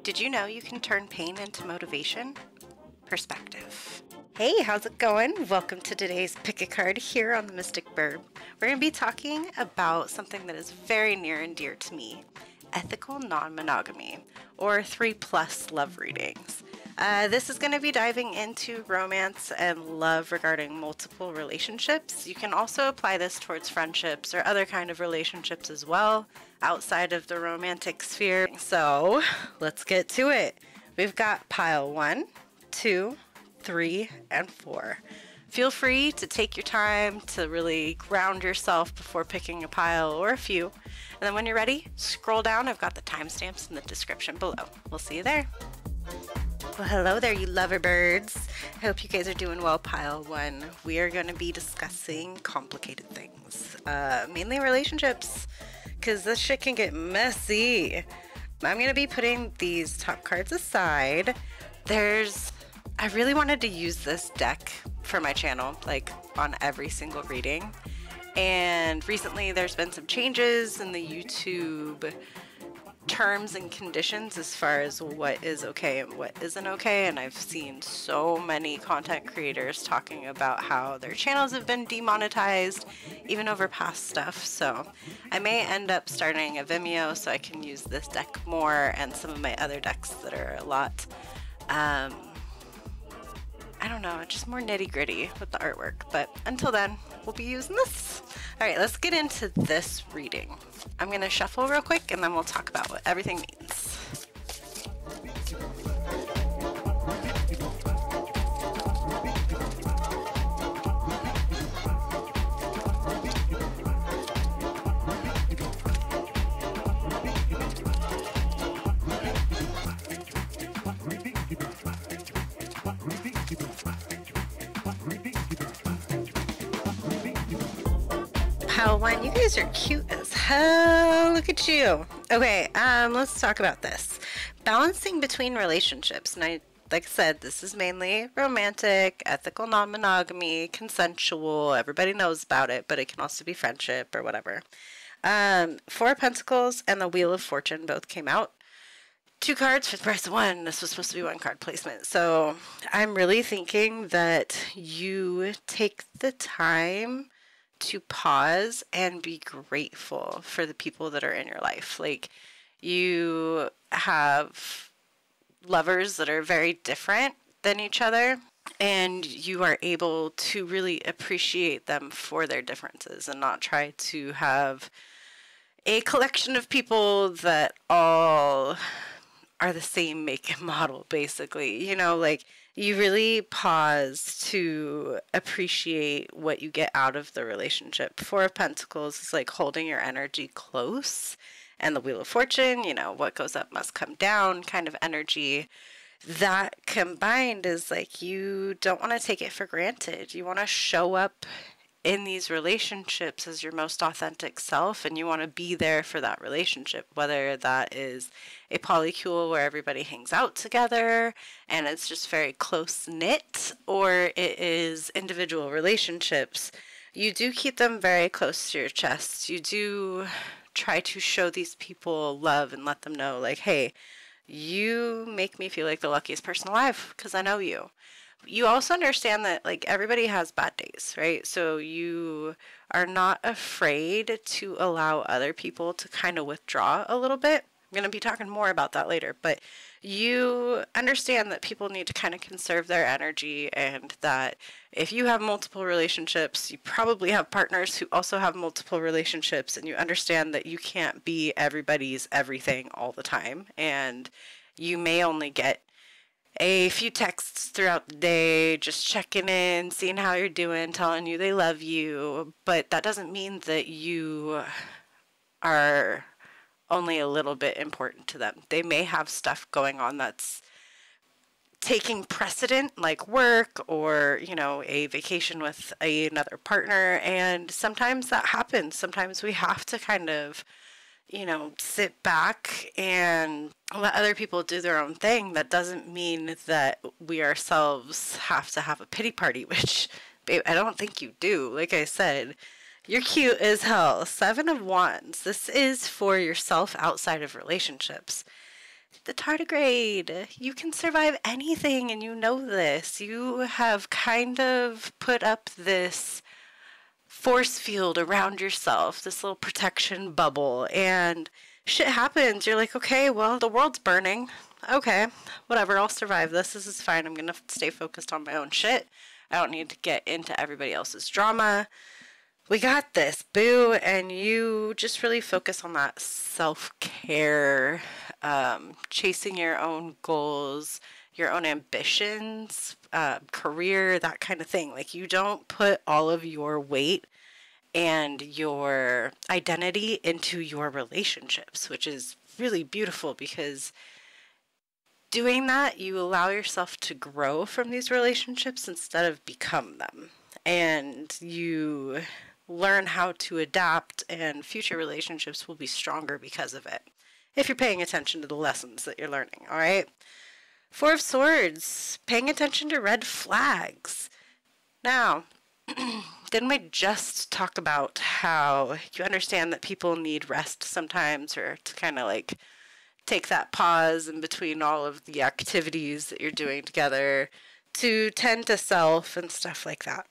Did you know you can turn pain into motivation? Perspective. Hey, how's it going? Welcome to today's Pick a Card here on the Mystic Birb. We're going to be talking about something that is very near and dear to me, ethical non-monogamy, or 3+ love readings. This is going to be diving into romance and love regarding multiple relationships. You can also apply this towards friendships or other kind of relationships as well, outside of the romantic sphere. So let's get to it. We've got pile 1, 2, 3, and 4. Feel free to take your time to really ground yourself before picking a pile or a few. And then when you're ready, scroll down. I've got the timestamps in the description below. We'll see you there. Well, hello there, you lover birds. I hope you guys are doing well. Pile 1. We are going to be discussing complicated things, mainly relationships, because this shit can get messy. I'm going to be putting these top cards aside. I really wanted to use this deck for my channel, like on every single reading. And recently there's been some changes in the YouTube terms and conditions as far as what is okay and what isn't okay, and I've seen so many content creators talking about how their channels have been demonetized even over past stuff. So I may end up starting a Vimeo so I can use this deck more and some of my other decks that are a lot I don't know, just more nitty-gritty with the artwork, but until then we'll be using this. Alright, let's get into this reading. I'm going to shuffle real quick and then we'll talk about what everything means. Pile 1, you guys are cute as hell. Look at you. Okay, let's talk about this. Balancing between relationships. And like I said, this is mainly romantic, ethical non-monogamy, consensual. Everybody knows about it, but it can also be friendship or whatever. 4 of Pentacles and the Wheel of Fortune both came out. 2 cards for the price of 1. This was supposed to be 1 card placement. So I'm really thinking that you take the time to pause and be grateful for the people that are in your life. Like, you have lovers that are very different than each other, and you are able to really appreciate them for their differences and not try to have a collection of people that all are the same make and model, basically. You know, like, you really pause to appreciate what you get out of the relationship. 4 of Pentacles is like holding your energy close, and the Wheel of Fortune, you know, what goes up must come down kind of energy. That combined is like, you don't want to take it for granted. You want to show up in these relationships as your most authentic self, and you want to be there for that relationship, whether that is a polycule where everybody hangs out together and it's just very close knit, or it is individual relationships. You do keep them very close to your chest. You do try to show these people love and let them know, like, hey, you make me feel like the luckiest person alive because I know you. You also understand that, like, everybody has bad days, right? So you are not afraid to allow other people to kind of withdraw a little bit. I'm going to be talking more about that later, but you understand that people need to kind of conserve their energy, and that if you have multiple relationships, you probably have partners who also have multiple relationships, and you understand that you can't be everybody's everything all the time, and you may only get a few texts throughout the day, just checking in, seeing how you're doing, telling you they love you, but that doesn't mean that you are only a little bit important to them. They may have stuff going on that's taking precedent, like work or, you know, a vacation with another partner, and sometimes that happens. Sometimes we have to kind of, you know, sit back and let other people do their own thing. That doesn't mean that we ourselves have to have a pity party, which, babe, I don't think you do. Like I said, you're cute as hell. 7 of Wands. This is for yourself outside of relationships. The tardigrade. You can survive anything, and you know this. You have kind of put up this force field around yourself, this little protection bubble, and shit happens. You're like, okay, well, the world's burning. Okay, whatever, I'll survive this. This is fine. I'm gonna stay focused on my own shit. I don't need to get into everybody else's drama. We got this, boo. And you just really focus on that self-care, chasing your own goals, your own ambitions, career, that kind of thing. Like, you don't put all of your weight and your identity into your relationships, which is really beautiful, because doing that, you allow yourself to grow from these relationships instead of become them. And you learn how to adapt, and future relationships will be stronger because of it, if you're paying attention to the lessons that you're learning. All right. Four of Swords, paying attention to red flags. Now, didn't we just talk about how you understand that people need rest sometimes, or to kind of like take that pause in between all of the activities that you're doing together to tend to self and stuff like that?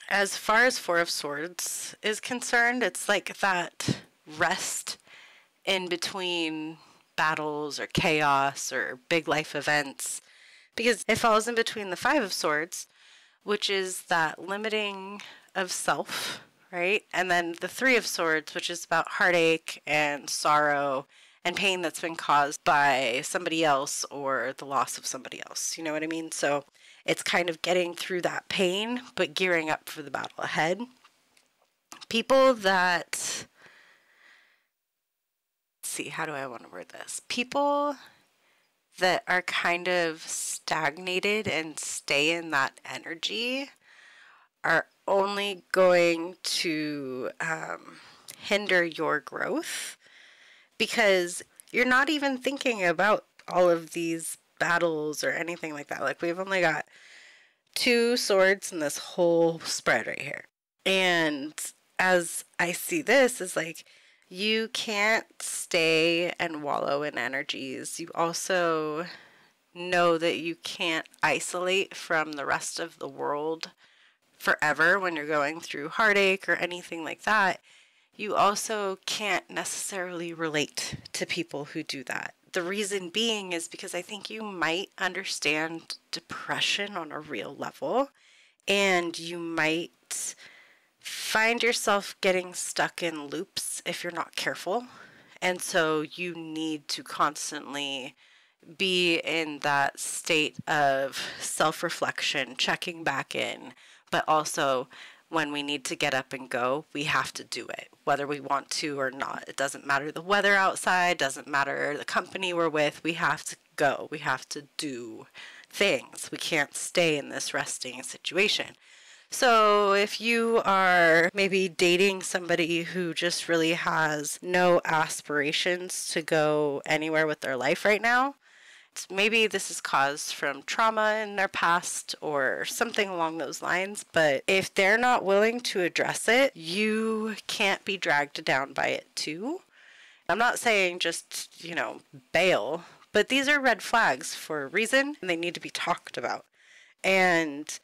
As far as Four of Swords is concerned, it's like that rest in between battles or chaos or big life events, because it falls in between the Five of Swords, which is that limiting of self, right? And then the Three of Swords, which is about heartache and sorrow and pain that's been caused by somebody else or the loss of somebody else. You know what I mean? So it's kind of getting through that pain, but gearing up for the battle ahead. People that, let's see, how do I want to word this? People that are kind of stagnated and stay in that energy are only going to hinder your growth, because you're not even thinking about all of these battles or anything like that. Like, we've only got 2 swords in this whole spread right here. And as I see this, is like, you can't stay and wallow in energies. You also know that you can't isolate from the rest of the world forever when you're going through heartache or anything like that. You also can't necessarily relate to people who do that. The reason being is because I think you might understand depression on a real level, and you might find yourself getting stuck in loops if you're not careful. And so you need to constantly be in that state of self-reflection, checking back in, but also when we need to get up and go, we have to do it, whether we want to or not. It doesn't matter the weather outside, doesn't matter the company we're with, we have to go. We have to do things. We can't stay in this resting situation. So if you are maybe dating somebody who just really has no aspirations to go anywhere with their life right now, maybe this is caused from trauma in their past or something along those lines. But if they're not willing to address it, you can't be dragged down by it too. I'm not saying just, bail, but these are red flags for a reason, and they need to be talked about. And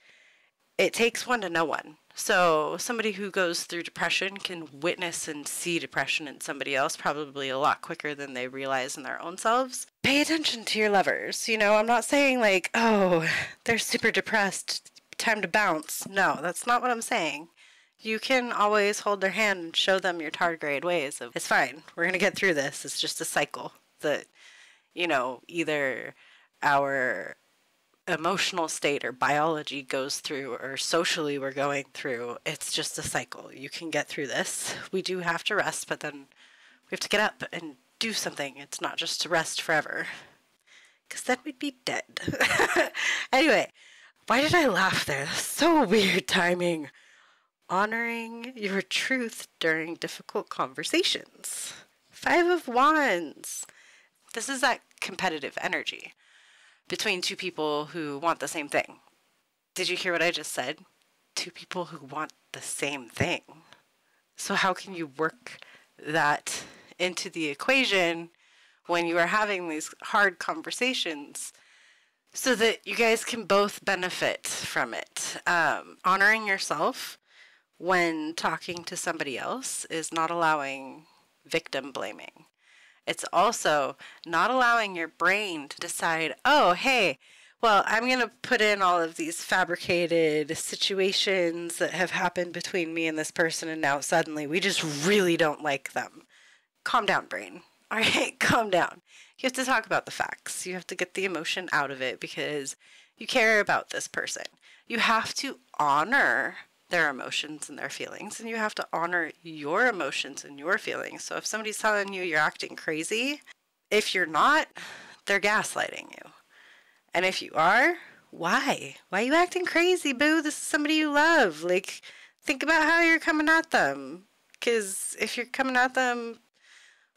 it takes one to know one. So somebody who goes through depression can witness and see depression in somebody else probably a lot quicker than they realize in their own selves. Pay attention to your lovers. I'm not saying like, oh, they're super depressed, time to bounce. No, that's not what I'm saying. You can always hold their hand and show them your tardigrade ways of, it's fine, we're going to get through this. It's just a cycle that, either our emotional state or biology goes through, or socially we're going through. It's just a cycle. You can get through this. We do have to rest, but then we have to get up and do something. It's not just to rest forever, because then we'd be dead. Anyway, why did I laugh there? That's so weird timing. Honoring your truth during difficult conversations. 5 of Wands. This is that competitive energy between 2 people who want the same thing. Did you hear what I just said? 2 people who want the same thing. So how can you work that into the equation when you are having these hard conversations so that you guys can both benefit from it. Honoring yourself when talking to somebody else is not allowing victim blaming. It's also not allowing your brain to decide, oh, hey, well, I'm going to put in all of these fabricated situations that have happened between me and this person, and now suddenly we just really don't like them. Calm down, brain. All right, calm down. You have to talk about the facts. You have to get the emotion out of it because you care about this person. You have to honor their emotions and their feelings, and you have to honor your emotions and your feelings. So if somebody's telling you you're acting crazy, if you're not, they're gaslighting you. And if you are, why? Why are you acting crazy, boo? This is somebody you love. Like, think about how you're coming at them. Because if you're coming at them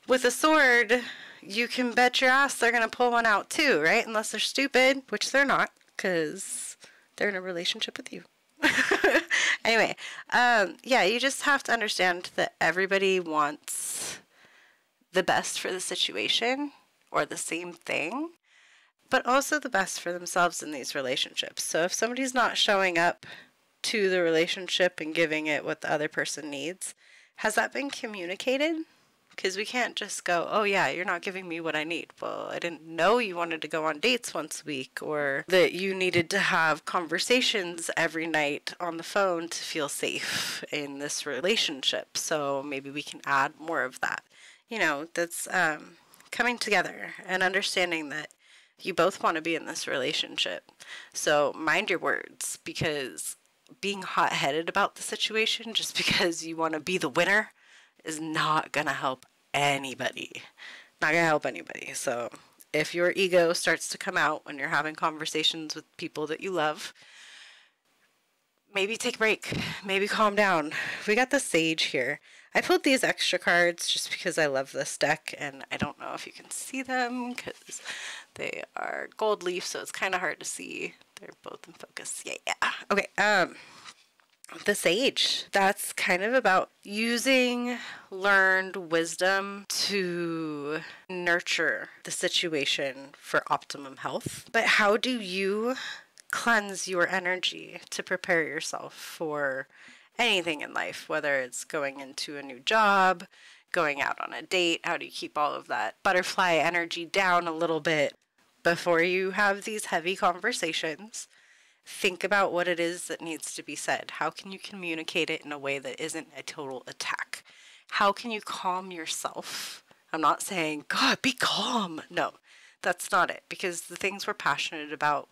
with a sword, you can bet your ass they're going to pull one out too, right? Unless they're stupid, which they're not, because they're in a relationship with you. Anyway, yeah, you just have to understand that everybody wants the best for the situation or the same thing, but also the best for themselves in these relationships. So if somebody's not showing up to the relationship and giving it what the other person needs, has that been communicated? Because we can't just go, oh yeah, you're not giving me what I need. Well, I didn't know you wanted to go on dates once a week, or that you needed to have conversations every night on the phone to feel safe in this relationship. So maybe we can add more of that. You know, that's coming together and understanding that you both want to be in this relationship. So mind your words, because being hot-headed about the situation just because you want to be the winner is not going to help anybody. Not going to help anybody. So if your ego starts to come out when you're having conversations with people that you love, maybe take a break. Maybe calm down. We got the Sage here. I pulled these extra cards just because I love this deck, and I don't know if you can see them because they are gold leaf, so it's kind of hard to see. They're both in focus. Yeah. Okay, the Sage, that's kind of about using learned wisdom to nurture the situation for optimum health. But how do you cleanse your energy to prepare yourself for anything in life, whether it's going into a new job, going out on a date? How do you keep all of that butterfly energy down a little bit before you have these heavy conversations? Think about what it is that needs to be said. How can you communicate it in a way that isn't a total attack? How can you calm yourself? I'm not saying, God, be calm. No, that's not it. Because the things we're passionate about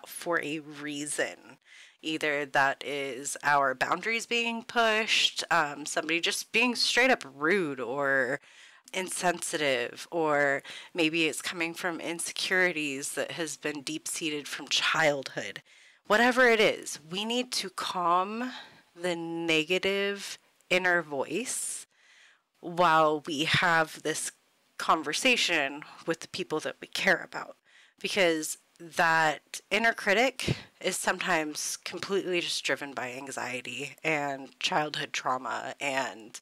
for a reason. Either that is our boundaries being pushed, somebody just being straight up rude or insensitive, or maybe it's coming from insecurities that has been deep-seated from childhood. Whatever it is, we need to calm the negative inner voice while we have this conversation with the people that we care about, because that inner critic is sometimes completely just driven by anxiety and childhood trauma and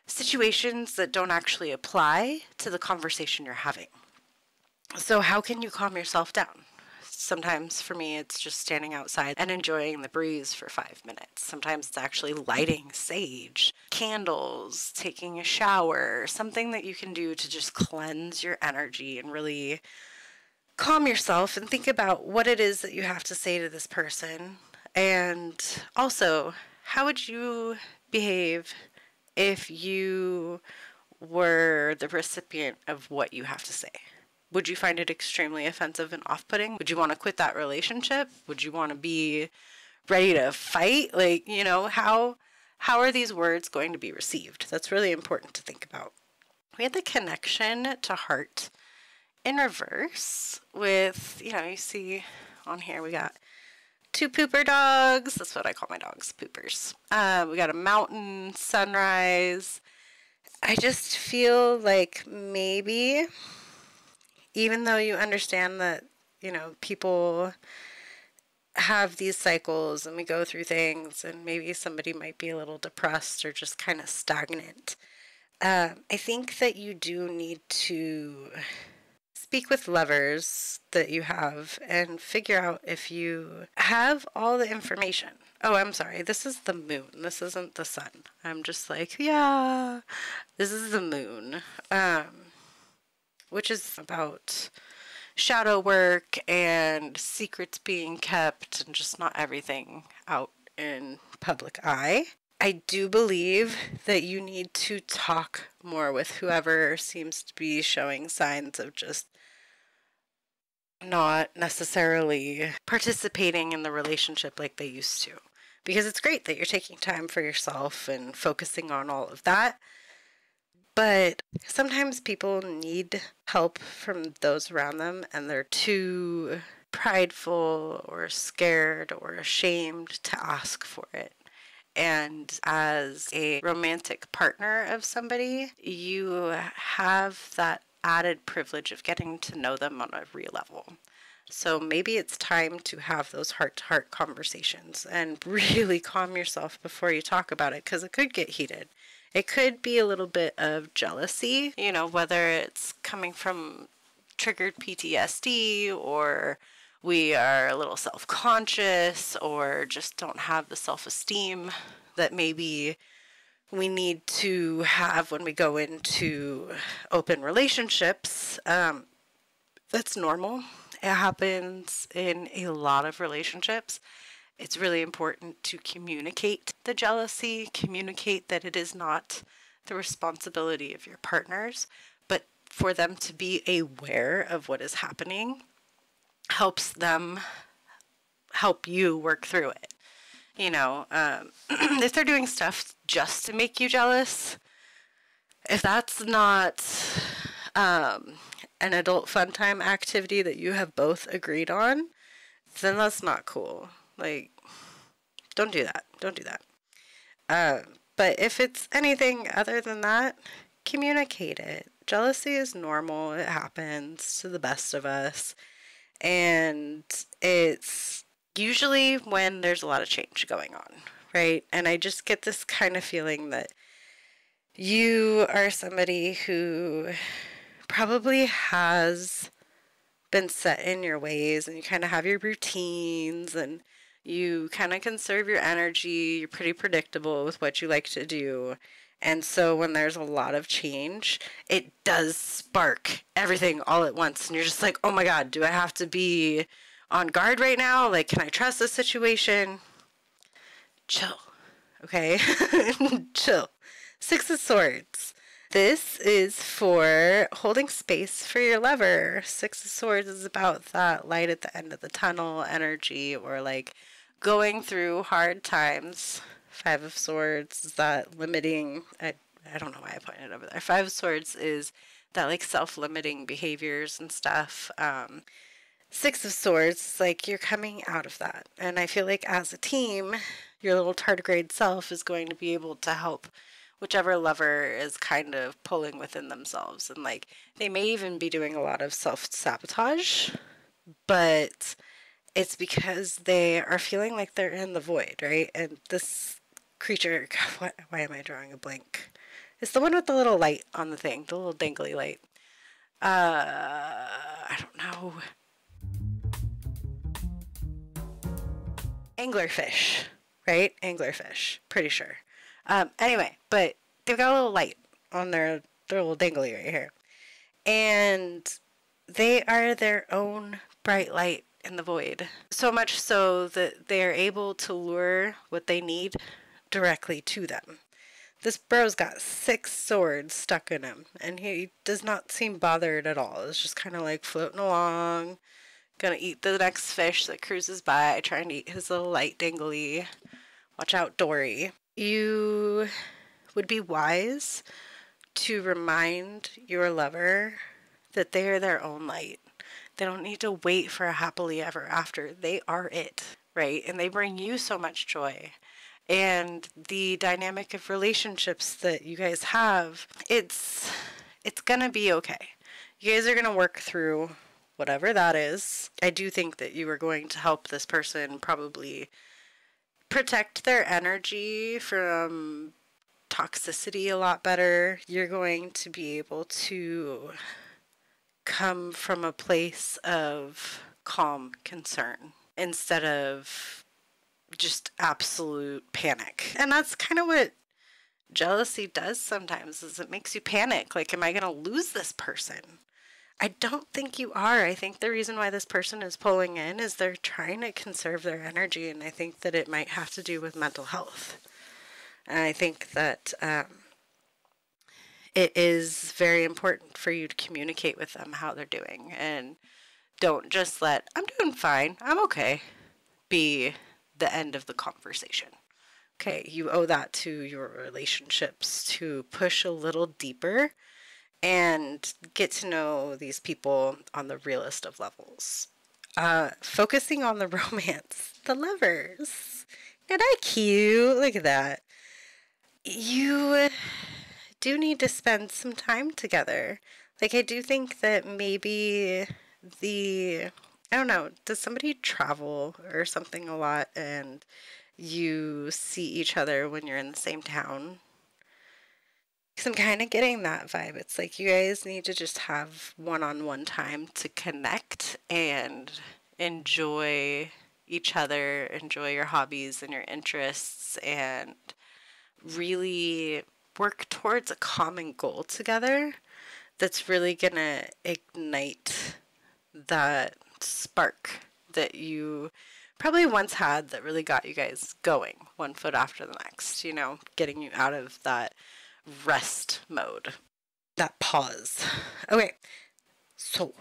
situations that don't actually apply to the conversation you're having. So how can you calm yourself down? Sometimes for me, it's just standing outside and enjoying the breeze for 5 minutes. Sometimes it's actually lighting sage, candles, taking a shower, something that you can do to just cleanse your energy and really calm yourself and think about what it is that you have to say to this person. And also, how would you behave if you were the recipient of what you have to say? Would you find it extremely offensive and off-putting? Would you want to quit that relationship? Would you want to be ready to fight? Like, you know, how are these words going to be received? That's really important to think about. We had the connection to heart in reverse with, you know, you see on here we got 2 pooper dogs. That's what I call my dogs, poopers. We got a mountain, sunrise. I just feel like maybe, even though you understand that, you know, people have these cycles and we go through things and maybe somebody might be a little depressed or just kind of stagnant, I think that you do need to speak with lovers that you have and figure out if you have all the information. Oh, I'm sorry. This is the moon. This isn't the sun. I'm just like, yeah, this is the moon, which is about shadow work and secrets being kept and just not everything out in public eye. I do believe that you need to talk more with whoever seems to be showing signs of just not necessarily participating in the relationship like they used to. Because it's great that you're taking time for yourself and focusing on all of that. But sometimes people need help from those around them and they're too prideful or scared or ashamed to ask for it. And as a romantic partner of somebody, you have that added privilege of getting to know them on a real level. So maybe it's time to have those heart-to-heart conversations and really calm yourself before you talk about it, because it could get heated. It could be a little bit of jealousy, you know, whether it's coming from triggered PTSD or we are a little self-conscious or just don't have the self-esteem that maybe we need to have when we go into open relationships. That's normal. It happens in a lot of relationships. It's really important to communicate the jealousy, communicate that it is not the responsibility of your partners, but for them to be aware of what is happening helps them help you work through it. You know, if they're doing stuff just to make you jealous, if that's not an adult fun time activity that you have both agreed on, then that's not cool. Like, don't do that. Don't do that. But if it's anything other than that, communicate it. Jealousy is normal. It happens to the best of us. And it's usually when there's a lot of change going on, right? And I just get this kind of feeling that you are somebody who probably has been set in your ways and you kind of have your routines and you kind of conserve your energy. You're pretty predictable with what you like to do. And so when there's a lot of change, it does spark everything all at once. And you're just like, oh my God, do I have to be on guard right now? Like, can I trust this situation? Chill. Okay? Chill. Six of Swords. This is for holding space for your lover. Six of Swords is about that light at the end of the tunnel energy, or like going through hard times. Five of Swords is that limiting. I don't know why I pointed over there. Five of Swords is that like self-limiting behaviors and stuff. Six of Swords is like you're coming out of that. And I feel like as a team, your little tardigrade self is going to be able to help whichever lover is kind of pulling within themselves. And like they may even be doing a lot of self-sabotage, but it's because they are feeling like they're in the void, right? And this creature, God, why am I drawing a blank? It's the one with the little light on the thing, the little dangly light. I don't know. Anglerfish, right? Anglerfish, pretty sure. Anyway, but they've got a little light on their little dangly right here. And they are their own bright light in the void. So much so that they are able to lure what they need directly to them. This bro's got 6 swords stuck in him, and he does not seem bothered at all. It's just kind of like floating along, gonna eat the next fish that cruises by, trying to eat his little light dangly. Watch out, Dory. You would be wise to remind your lover that they are their own light. They don't need to wait for a happily ever after. They are it, right? And they bring you so much joy. And the dynamic of relationships that you guys have, it's gonna be okay. You guys are gonna work through whatever that is. I do think that you are going to help this person probably protect their energy from toxicity a lot better. You're going to be able to come from a place of calm concern instead of just absolute panic. And that's kind of what jealousy does sometimes, is it makes you panic. Like, am I going to lose this person? I don't think you are. I think the reason why this person is pulling in is they're trying to conserve their energy, and I think that it might have to do with mental health. And I think that it is very important for you to communicate with them how they're doing, and don't just let "I'm doing fine, I'm okay" be the end of the conversation. Okay, you owe that to your relationships to push a little deeper and get to know these people on the realest of levels. Focusing on the romance, the lovers. Isn't that cute? Look at that. You do need to spend some time together. Like, I do think that maybe I don't know, does somebody travel or something a lot and you see each other when you're in the same town? Because I'm kind of getting that vibe. It's like you guys need to just have one-on-one time to connect and enjoy each other, enjoy your hobbies and your interests, and really work towards a common goal together that's really gonna ignite that spark that you probably once had that really got you guys going one foot after the next, you know, getting you out of that rest mode, that pause. Okay, so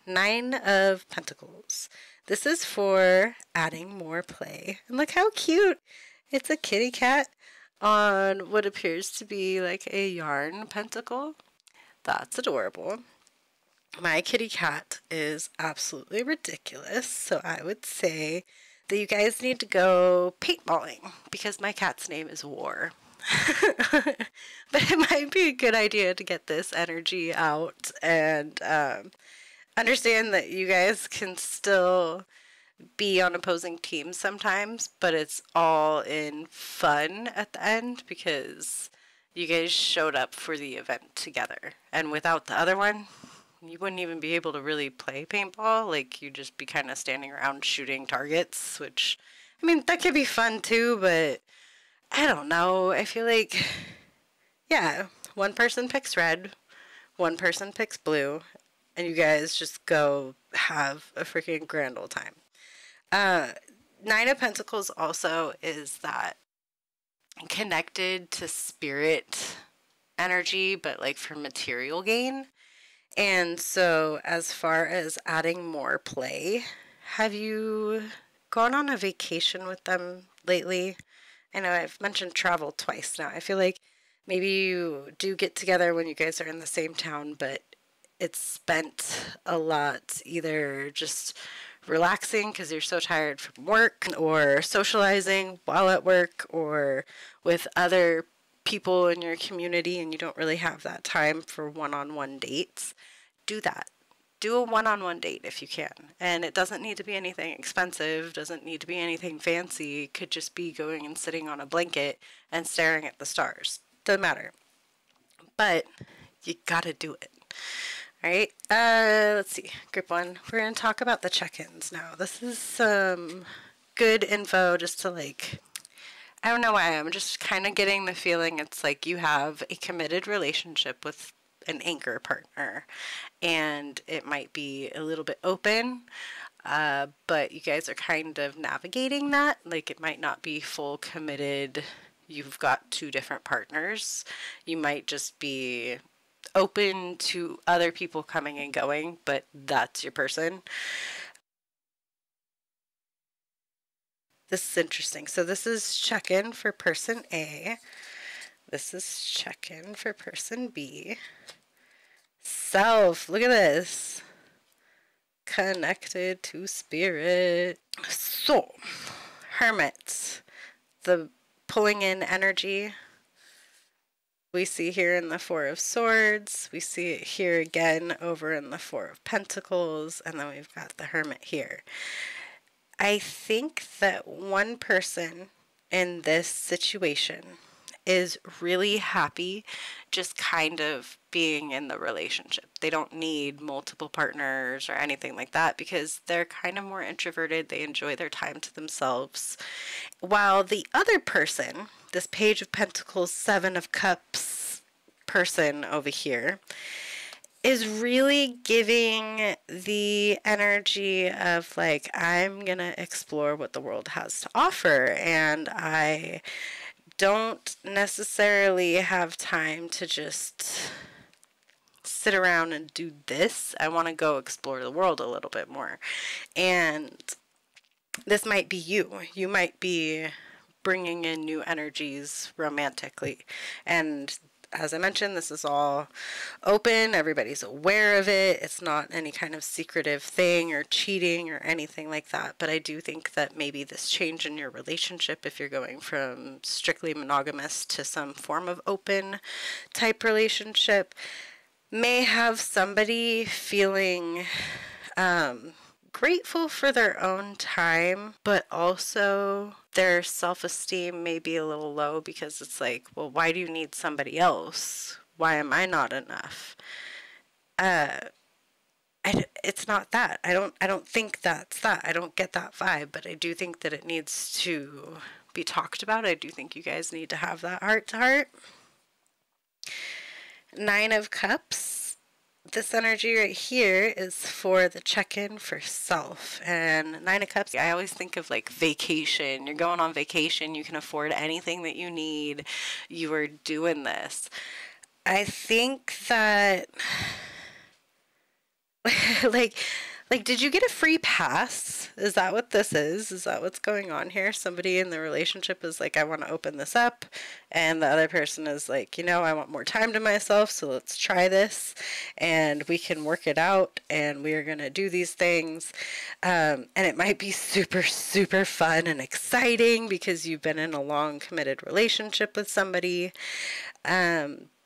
9 of Pentacles. This is for adding more play. And look how cute. It's a kitty cat on what appears to be like a yarn pentacle. That's adorable. My kitty cat is absolutely ridiculous, so I would say that you guys need to go paintballing because my cat's name is War. But it might be a good idea to get this energy out and understand that you guys can still be on opposing teams sometimes, but it's all in fun at the end because you guys showed up for the event together. And without the other one, you wouldn't even be able to really play paintball. Like, you'd just be kind of standing around shooting targets, which, I mean, that could be fun too, but I don't know. I feel like, yeah, one person picks red, one person picks blue, and you guys just go have a freaking grand old time. 9 of Pentacles also is that connected to spirit energy, but like for material gain. And so as far as adding more play, have you gone on a vacation with them lately? I know I've mentioned travel twice now. I feel like maybe you do get together when you guys are in the same town, but it's spent a lot either just relaxing because you're so tired from work, or socializing while at work, or with other people in your community and you don't really have that time for one-on-one dates. Do that. Do a one-on-one date if you can. And it doesn't need to be anything expensive, doesn't need to be anything fancy. It could just be going and sitting on a blanket and staring at the stars. Doesn't matter. But you gotta do it. All right, let's see, group 1. We're going to talk about the check-ins now. This is some good info just to, like, I don't know why, I'm just kind of getting the feeling it's like you have a committed relationship with an anchor partner, and it might be a little bit open, but you guys are kind of navigating that. Like, it might not be full committed, you've got 2 different partners. You might just be open to other people coming and going, but that's your person. This is interesting. So this is check-in for person A. This is check-in for person B. Self. Look at this. Connected to spirit. So, Hermit. The pulling in energy we see here in the 4 of Swords. We see it here again over in the 4 of Pentacles. And then we've got the Hermit here. I think that one person in this situation is really happy just kind of being in the relationship. They don't need multiple partners or anything like that because they're kind of more introverted. They enjoy their time to themselves. While the other person, this Page of Pentacles, Seven of Cups person over here, is really giving the energy of like, I'm gonna explore what the world has to offer, and I don't necessarily have time to just sit around and do this. I want to go explore the world a little bit more. And this might be you. You might be bringing in new energies romantically. And as I mentioned, this is all open. Everybody's aware of it. It's not any kind of secretive thing or cheating or anything like that. But I do think that maybe this change in your relationship, if you're going from strictly monogamous to some form of open type relationship, may have somebody feeling grateful for their own time, but also their self-esteem may be a little low because it's like, well, why do you need somebody else? Why am I not enough? It's not that. I don't think that's that. I don't get that vibe, but I do think that it needs to be talked about. I do think you guys need to have that heart to heart. Nine of Cups. This energy right here is for the check-in for self. And Nine of Cups, I always think of like vacation. You're going on vacation. You can afford anything that you need. You are doing this. I think that like, did you get a free pass? Is that what this is? Is that what's going on here? Somebody in the relationship is like, I want to open this up. And the other person is like, you know, I want more time to myself, so let's try this. And we can work it out. And we are going to do these things. And it might be super, super fun and exciting because you've been in a long, committed relationship with somebody.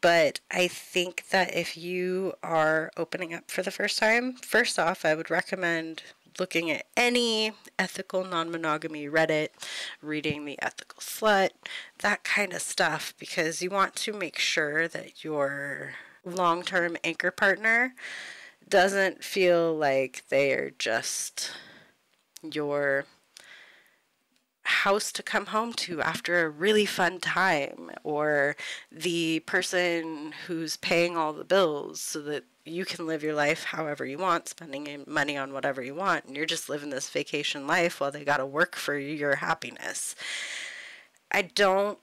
But I think that if you are opening up for the first time, first off, I would recommend looking at any ethical non-monogamy Reddit, reading the Ethical Slut, that kind of stuff, because you want to make sure that your long-term anchor partner doesn't feel like they are just your house to come home to after a really fun time, or the person who's paying all the bills so that you can live your life however you want, spending money on whatever you want, and you're just living this vacation life while they gotta work for your happiness. I don't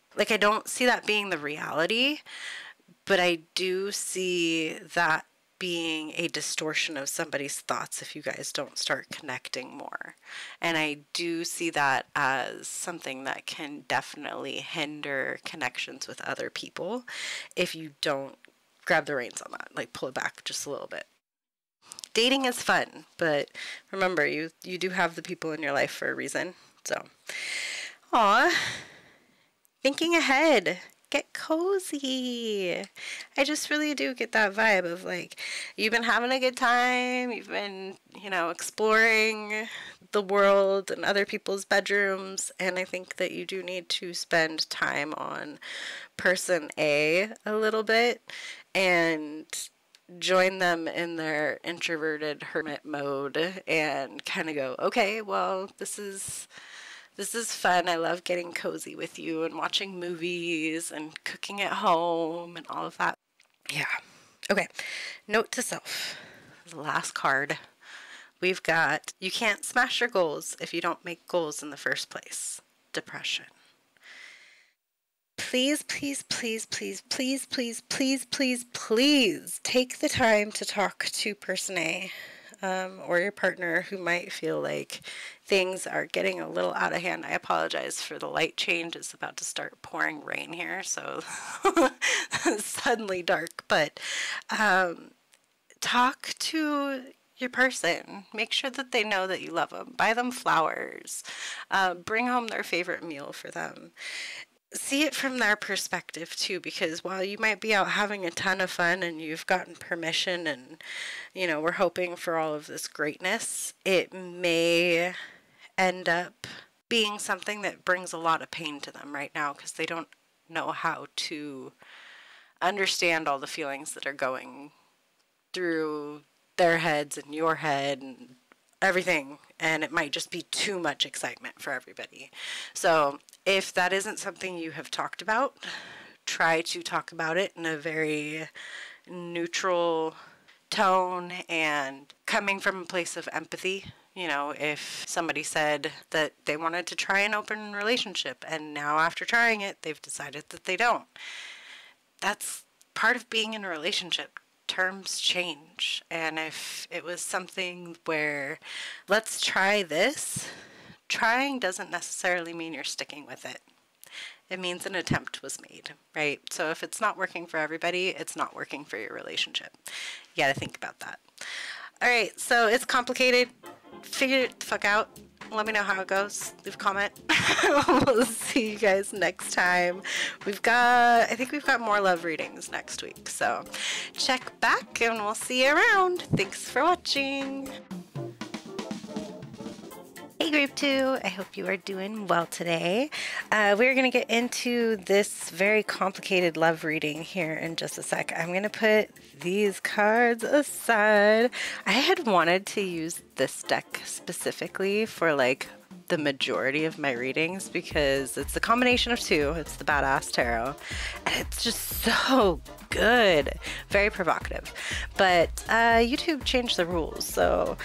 see that being the reality, but I do see that being a distortion of somebody's thoughts if you guys don't start connecting more. And I do see that as something that can definitely hinder connections with other people if you don't grab the reins on that, like pull it back just a little bit. Dating is fun, but remember, you do have the people in your life for a reason. So, aw, thinking ahead. Get cozy. I just really do get that vibe of like, you've been having a good time. You've been, exploring the world and other people's bedrooms. And I think that you do need to spend time on person A a little bit and join them in their introverted hermit mode and kind of go, okay, well, this is fun. I love getting cozy with you and watching movies and cooking at home and all of that. Yeah. Okay. Note to self. The last card. We've got, you can't smash your goals if you don't make goals in the first place. Depression. Please, please, please, please, please, please, please, please, please take the time to talk to person A. Or your partner who might feel like things are getting a little out of hand. I apologize for the light change. It's about to start pouring rain here, so suddenly dark. But talk to your person. Make sure that they know that you love them. Buy them flowers. Bring home their favorite meal for them. See it from their perspective too, because while you might be out having a ton of fun and you've gotten permission and we're hoping for all of this greatness, it may end up being something that brings a lot of pain to them right now because they don't know how to understand all the feelings that are going through their heads and your head and everything, and it might just be too much excitement for everybody. So if that isn't something you have talked about, try to talk about it in a very neutral tone and coming from a place of empathy. You know, if somebody said that they wanted to try an open relationship and now after trying it, they've decided that they don't. That's part of being in a relationship. Terms change. And if it was something where, let's try this, trying doesn't necessarily mean you're sticking with it. It means an attempt was made, right? So if it's not working for everybody, it's not working for your relationship. You gotta think about that. All right, so it's complicated. Figure it the fuck out. Let me know how it goes. Leave a comment. We'll see you guys next time. I think we've got more love readings next week. So check back and we'll see you around. Thanks for watching. Hey Group 2, I hope you are doing well today. We're going to get into this very complicated love reading here in just a sec. I'm going to put these cards aside. I had wanted to use this deck specifically for like the majority of my readings because it's a combination of two. It's the Badass Tarot, and it's just so good. Very provocative. But YouTube changed the rules, so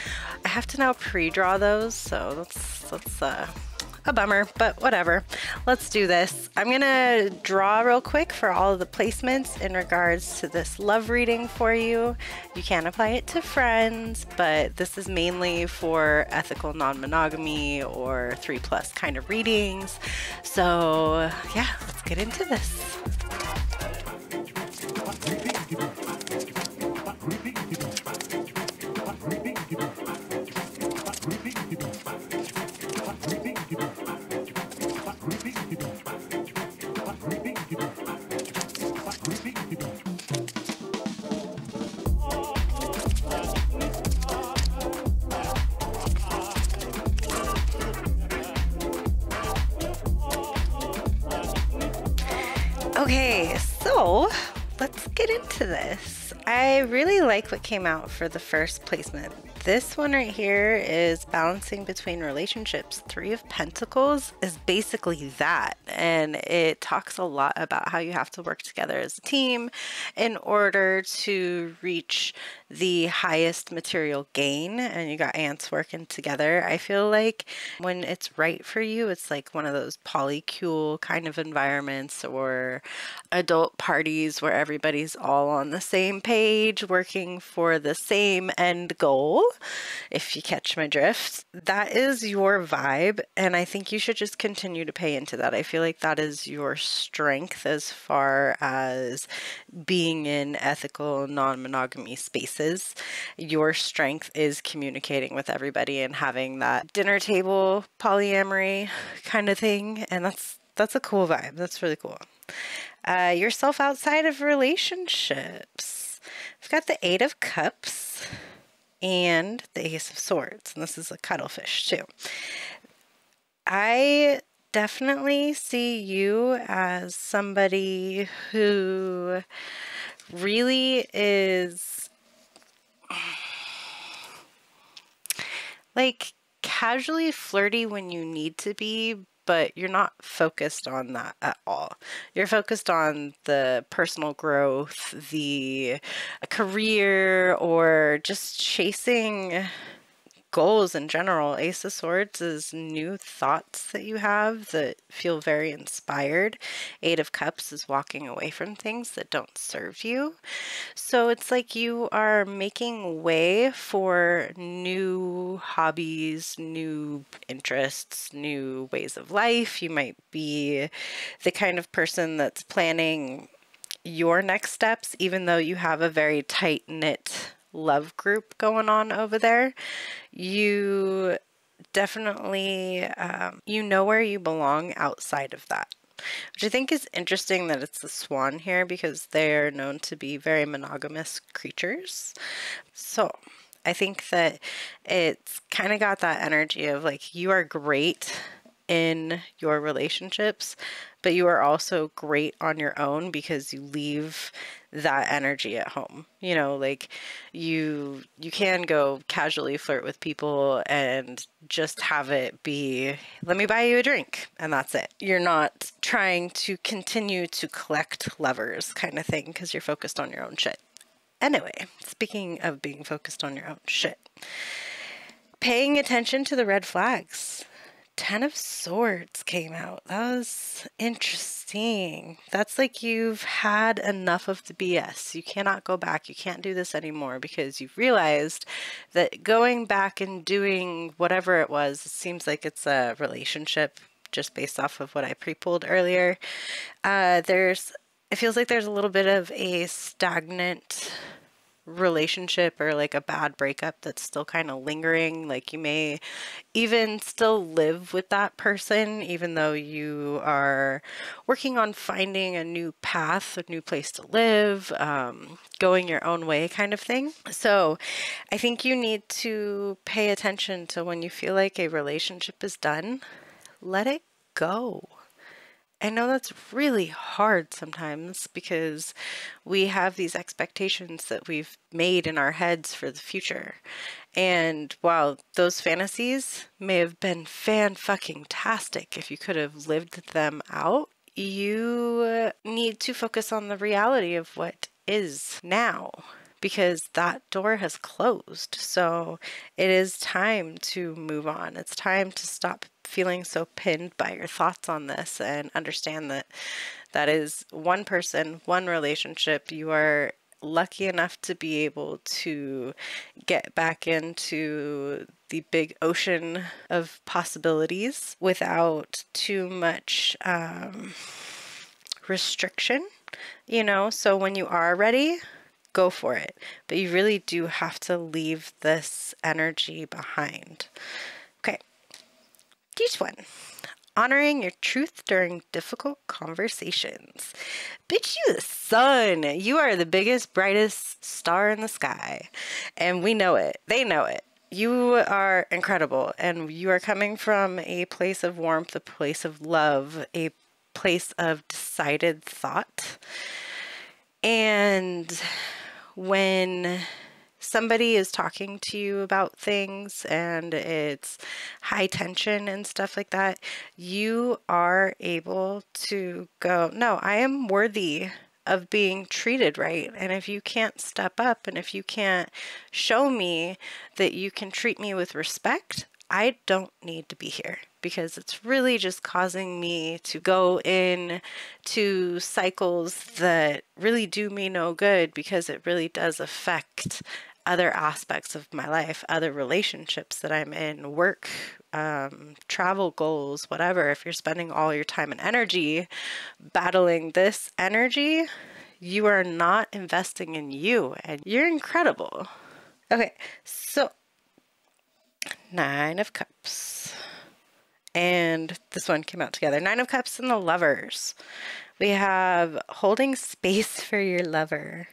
I have to now pre-draw those, so that's a bummer, but whatever. Let's do this. I'm gonna draw real quick for all of the placements in regards to this love reading for you. You can apply it to friends, but this is mainly for ethical non-monogamy or 3+ kind of readings. So yeah, let's get into this. Okay, so let's get into this. I really like what came out for the first placement. This one right here is balancing between relationships. 3 of Pentacles is basically that, and it talks a lot about how you have to work together as a team in order to reach the highest material gain, and you got ants working together. I feel like when it's right for you, it's like one of those polycule kind of environments or adult parties where everybody's all on the same page, working for the same end goal. If you catch my drift, that is your vibe, and I think you should just continue to pay into that. I feel like that is your strength as far as being in ethical non-monogamy spaces. Your strength is communicating with everybody and having that dinner table polyamory kind of thing, and that's a cool vibe. That's really cool. Yourself outside of relationships. We've got the 8 of Cups and the Ace of Swords, and this is a cuttlefish too. I definitely see you as somebody who really is like casually flirty when you need to be, but you're not focused on that at all. You're focused on the personal growth, the career, or just chasing goals in general. Ace of Swords is new thoughts that you have that feel very inspired. 8 of Cups is walking away from things that don't serve you. So it's like you are making way for new hobbies, new interests, new ways of life. You might be the kind of person that's planning your next steps, even though you have a very tight-knit love group going on over there. You definitely you know where you belong outside of that, which I think is interesting that it's the swan here because they're known to be very monogamous creatures. So I think that it's kind of got that energy of like, you are great in your relationships, but you are also great on your own because you leave that energy at home. You know, like you can go casually flirt with people and just have it be, let me buy you a drink, and that's it. You're not trying to continue to collect lovers kind of thing because you're focused on your own shit. Anyway, speaking of being focused on your own shit, paying attention to the red flags. 10 of Swords came out. That was interesting. That's like you've had enough of the BS. You cannot go back. You can't do this anymore because you've realized that going back and doing whatever it was, it seems like it's a relationship just based off of what I pre-pulled earlier. It feels like there's a little bit of a stagnant relationship or like a bad breakup that's still kind of lingering. Like you may even still live with that person, even though you are working on finding a new path, a new place to live, going your own way kind of thing. So I think you need to pay attention to when you feel like a relationship is done, let it go. I know that's really hard sometimes because we have these expectations that we've made in our heads for the future. And while those fantasies may have been fan-fucking-tastic if you could have lived them out, you need to focus on the reality of what is now, because that door has closed. So it is time to move on. It's time to stop feeling so pinned by your thoughts on this and understand that that is one person, one relationship. You are lucky enough to be able to get back into the big ocean of possibilities without too much restriction, you know? So when you are ready, go for it. But you really do have to leave this energy behind. Okay. Each one. Honoring your truth during difficult conversations. Bitch, you the sun. You are the biggest, brightest star in the sky. And we know it. They know it. You are incredible. And you are coming from a place of warmth, a place of love, a place of decided thought. And when somebody is talking to you about things and it's high tension and stuff like that, you are able to go, no, I am worthy of being treated right. And if you can't step up and if you can't show me that you can treat me with respect, I don't need to be here, because it's really just causing me to go in to cycles that really do me no good, because it really does affect other aspects of my life, other relationships that I'm in, work, travel goals, whatever. If you're spending all your time and energy battling this energy, you are not investing in you, and you're incredible. Okay, so 9 of Cups. And this one came out together. 9 of Cups and the Lovers. We have holding space for your lover.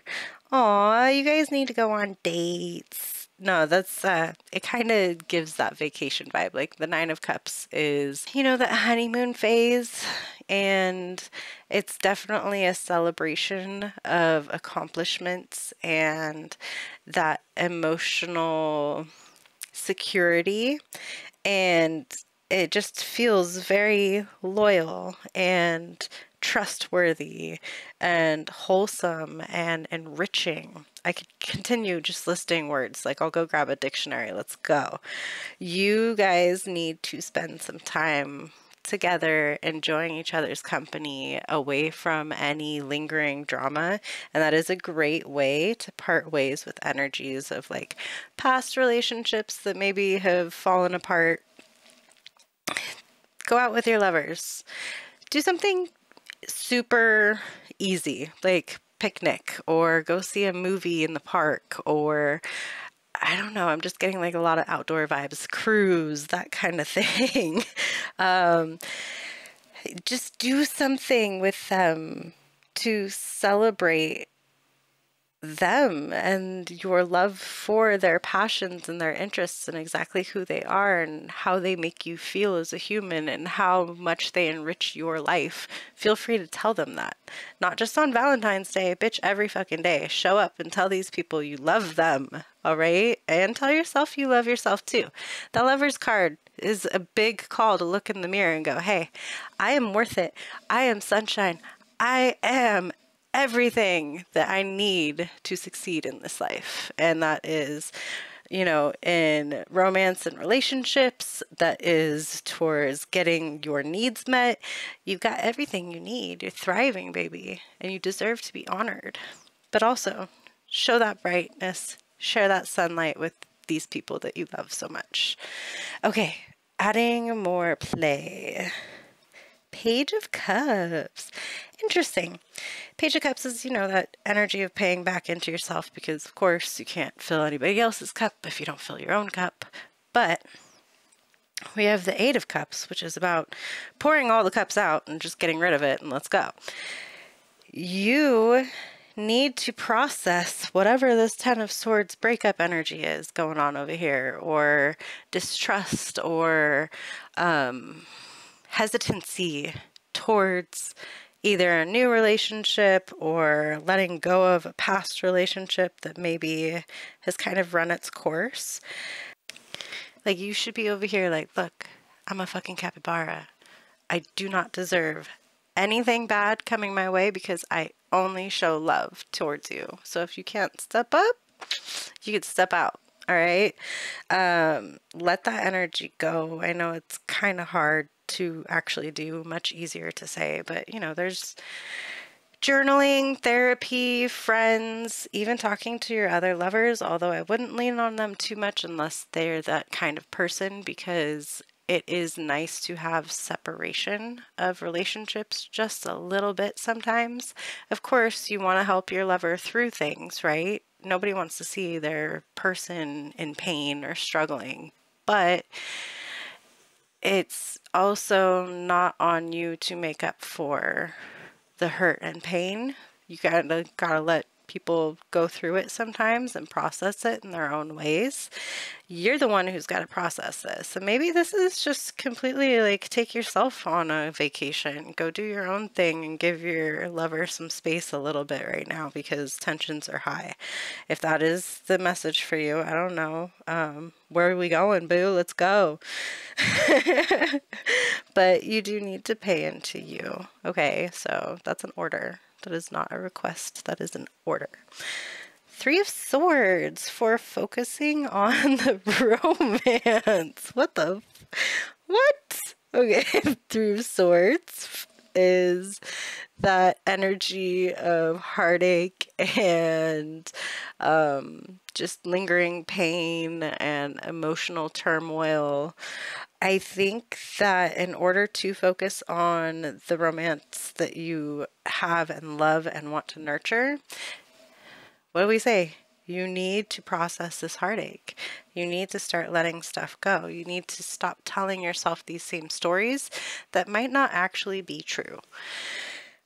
Aw, you guys need to go on dates. No, that's, it kind of gives that vacation vibe. Like the 9 of Cups is, you know, that honeymoon phase. And it's definitely a celebration of accomplishments and that emotional security, and it just feels very loyal and trustworthy and wholesome and enriching. I could continue just listing words. Like, I'll go grab a dictionary. Let's go. You guys need to spend some time together, enjoying each other's company, away from any lingering drama. And that is a great way to part ways with energies of like past relationships that maybe have fallen apart. Go out with your lovers. Do something super easy, like picnic, or go see a movie in the park, or I don't know, I'm just getting like a lot of outdoor vibes, cruise, that kind of thing. Just do something with them to celebrate them and your love for their passions and their interests and exactly who they are and how they make you feel as a human and how much they enrich your life, feel free to tell them that. Not just on Valentine's Day, bitch, every fucking day. Show up and tell these people you love them, all right? And tell yourself you love yourself too. The Lover's card is a big call to look in the mirror and go, hey, I am worth it. I am sunshine. I am everything that I need to succeed in this life. And that is, you know, in romance and relationships, that is towards getting your needs met. You've got everything you need. You're thriving, baby, and you deserve to be honored. But also, show that brightness, share that sunlight with these people that you love so much. Okay, adding more play. Page of Cups. Interesting. Page of Cups is, you know, that energy of paying back into yourself because, of course, you can't fill anybody else's cup if you don't fill your own cup. But we have the Eight of Cups, which is about pouring all the cups out and just getting rid of it and let's go. You need to process whatever this Ten of Swords breakup energy is going on over here, or distrust, or hesitancy towards either a new relationship or letting go of a past relationship that maybe has kind of run its course. Like, you should be over here like, look, I'm a fucking capybara. I do not deserve anything bad coming my way because I only show love towards you. So if you can't step up, you could step out. All right. Let that energy go. I know it's kind of hard to actually do, much easier to say, but you know, there's journaling, therapy, friends, even talking to your other lovers, although I wouldn't lean on them too much unless they're that kind of person, because it is nice to have separation of relationships just a little bit sometimes. Of course, you want to help your lover through things, right? Nobody wants to see their person in pain or struggling, but it's also not on you to make up for the hurt and pain. You gotta let people go through it sometimes and process it in their own ways. You're the one who's got to process this. And maybe this is just completely like, take yourself on a vacation, go do your own thing and give your lover some space a little bit right now because tensions are high. If that is the message for you, I don't know. Where are we going, boo? Let's go. But you do need to pay into you. Okay, so that's an order. That is not a request. That is an order. Three of Swords for focusing on the romance. What? Okay, Three of Swords is that energy of heartache and just lingering pain and emotional turmoil. I think that in order to focus on the romance that you have and love and want to nurture, what do we say? You need to process this heartache. You need to start letting stuff go. You need to stop telling yourself these same stories that might not actually be true.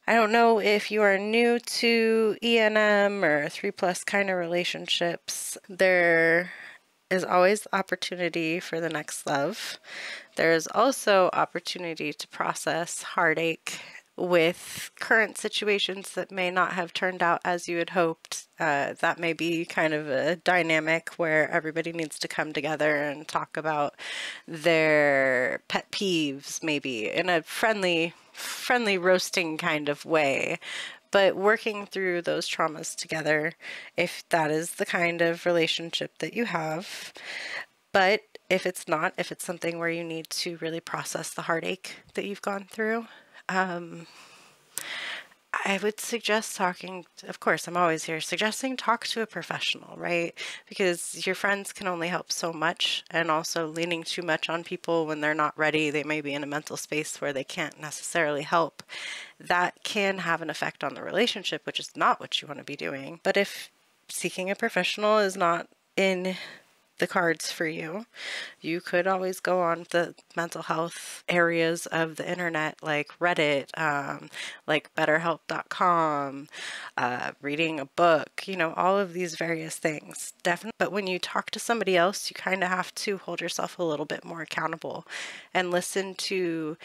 I don't know if you are new to ENM or 3+ kind of relationships. There is always opportunity for the next love. There is also opportunity to process heartache with current situations that may not have turned out as you had hoped. That may be kind of a dynamic where everybody needs to come together and talk about their pet peeves, maybe in a friendly roasting kind of way. But working through those traumas together, if that is the kind of relationship that you have. But if it's not, if it's something where you need to really process the heartache that you've gone through, I would suggest talking, of course, I'm always here suggesting talk to a professional, right? Because your friends can only help so much, and also leaning too much on people when they're not ready, they may be in a mental space where they can't necessarily help. That can have an effect on the relationship, which is not what you want to be doing. But if seeking a professional is not in the cards for you. You could always go on the mental health areas of the internet, like Reddit, like BetterHelp.com, reading a book, you know, all of these various things. Definitely. But when you talk to somebody else, you kind of have to hold yourself a little bit more accountable and listen to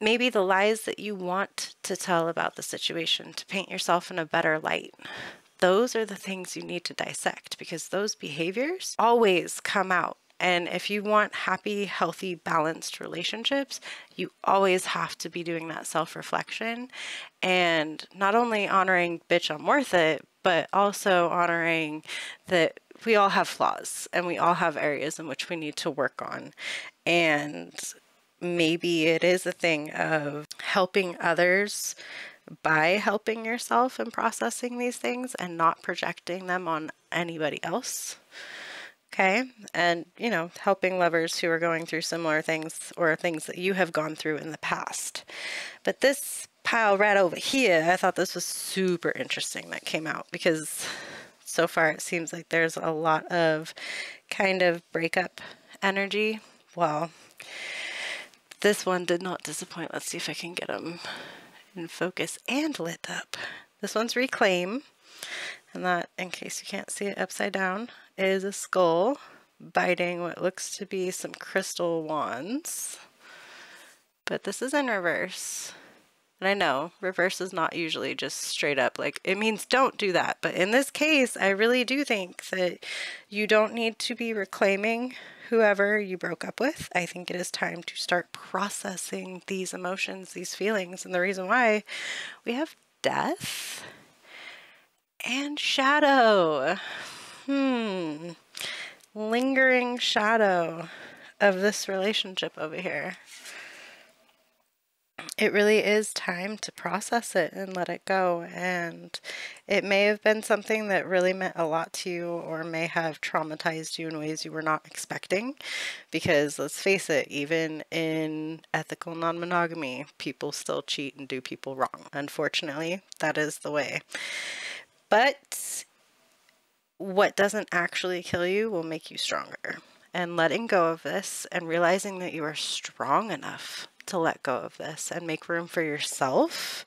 maybe the lies that you want to tell about the situation to paint yourself in a better light. Those are the things you need to dissect, because those behaviors always come out. And if you want happy, healthy, balanced relationships, you always have to be doing that self-reflection and not only honoring, bitch, I'm worth it, but also honoring that we all have flaws and we all have areas in which we need to work on. And maybe it is a thing of helping others by helping yourself and processing these things and not projecting them on anybody else. Okay. And, you know, helping lovers who are going through similar things or things that you have gone through in the past. But this pile right over here, I thought this was super interesting that came out, because so far it seems like there's a lot of kind of breakup energy. Well, this one did not disappoint. Let's see if I can get them in focus and lit up. This one's Reclaim, and that, in case you can't see it upside down, is a skull biting what looks to be some crystal wands. But this is in reverse. And I know reverse is not usually just straight up, like it means don't do that. But in this case, I really do think that you don't need to be reclaiming whoever you broke up with. I think it is time to start processing these emotions, these feelings. And the reason why we have death and shadow. Lingering shadow of this relationship over here. It really is time to process it and let it go. And it may have been something that really meant a lot to you, or may have traumatized you in ways you were not expecting. Because let's face it, even in ethical non-monogamy, people still cheat and do people wrong. Unfortunately, that is the way. But what doesn't actually kill you will make you stronger. And letting go of this and realizing that you are strong enough to let go of this and make room for yourself,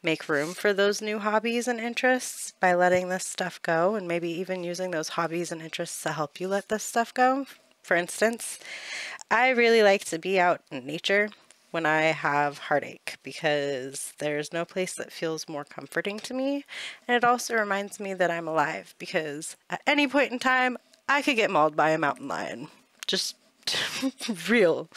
make room for those new hobbies and interests by letting this stuff go, and maybe even using those hobbies and interests to help you let this stuff go. For instance, I really like to be out in nature when I have heartache, because there's no place that feels more comforting to me. And it also reminds me that I'm alive, because at any point in time, I could get mauled by a mountain lion. Just real.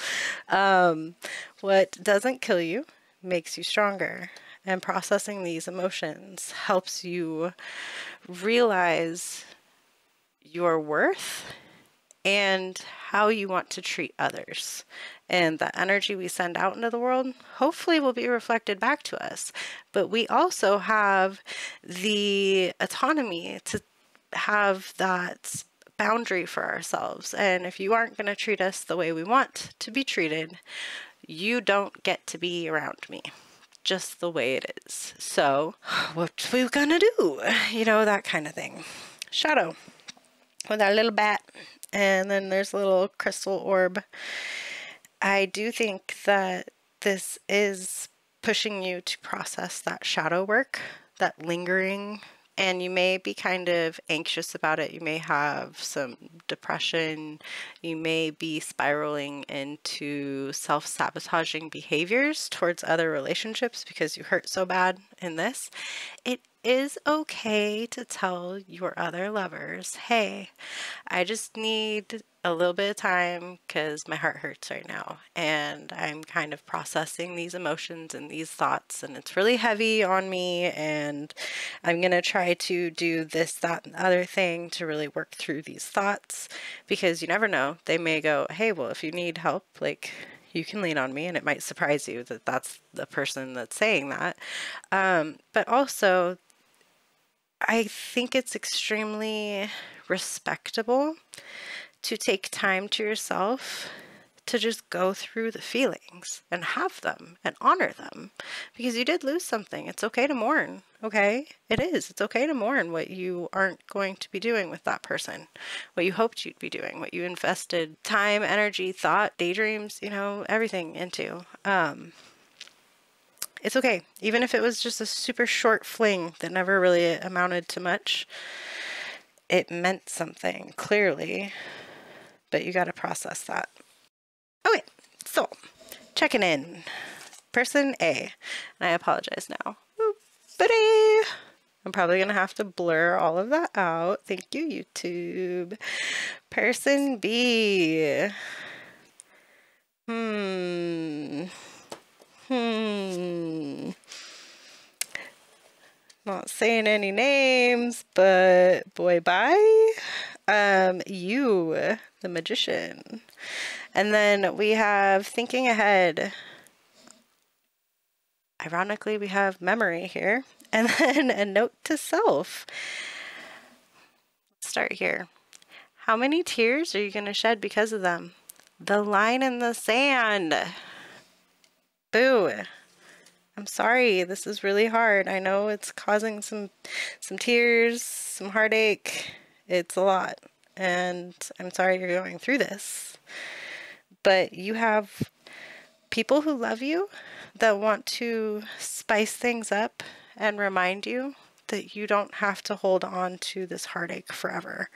What doesn't kill you makes you stronger. And processing these emotions helps you realize your worth and how you want to treat others. And the energy we send out into the world hopefully will be reflected back to us. But we also have the autonomy to have that boundary for ourselves. And if you aren't going to treat us the way we want to be treated, you don't get to be around me. Just the way it is. So what we gonna do? You know, that kind of thing. Shadow with our little bat. And then there's a little crystal orb. I do think that this is pushing you to process that shadow work, that lingering, and you may be kind of anxious about it. You may have some depression. You may be spiraling into self-sabotaging behaviors towards other relationships because you hurt so bad in this. It is okay to tell your other lovers, hey, I just need a little bit of time because my heart hurts right now, and I'm kind of processing these emotions and these thoughts, and it's really heavy on me, and I'm going to try to do this, that, and the other thing to really work through these thoughts, because you never know. They may go, hey, well, if you need help, like, you can lean on me, and it might surprise you that that's the person that's saying that. But also, I think it's extremely respectable to take time to yourself to just go through the feelings and have them and honor them, because you did lose something. It's okay to mourn. Okay? It is. It's okay to mourn what you aren't going to be doing with that person, what you hoped you'd be doing, what you invested time, energy, thought, daydreams, you know, everything into. It's okay. Even if it was just a super short fling that never really amounted to much, it meant something, clearly, but you got to process that. Okay, so checking in. Person A, and I apologize now. Oopity. I'm probably going to have to blur all of that out. Thank you, YouTube. Person B. Not saying any names, but boy, bye. You, the magician. And then we have thinking ahead. Ironically, we have memory here. And then a note to self. Let's start here. How many tears are you going to shed because of them? The line in the sand. Boo. I'm sorry. This is really hard. I know it's causing some tears, some heartache. It's a lot. And I'm sorry you're going through this. But you have people who love you that want to spice things up and remind you that you don't have to hold on to this heartache forever.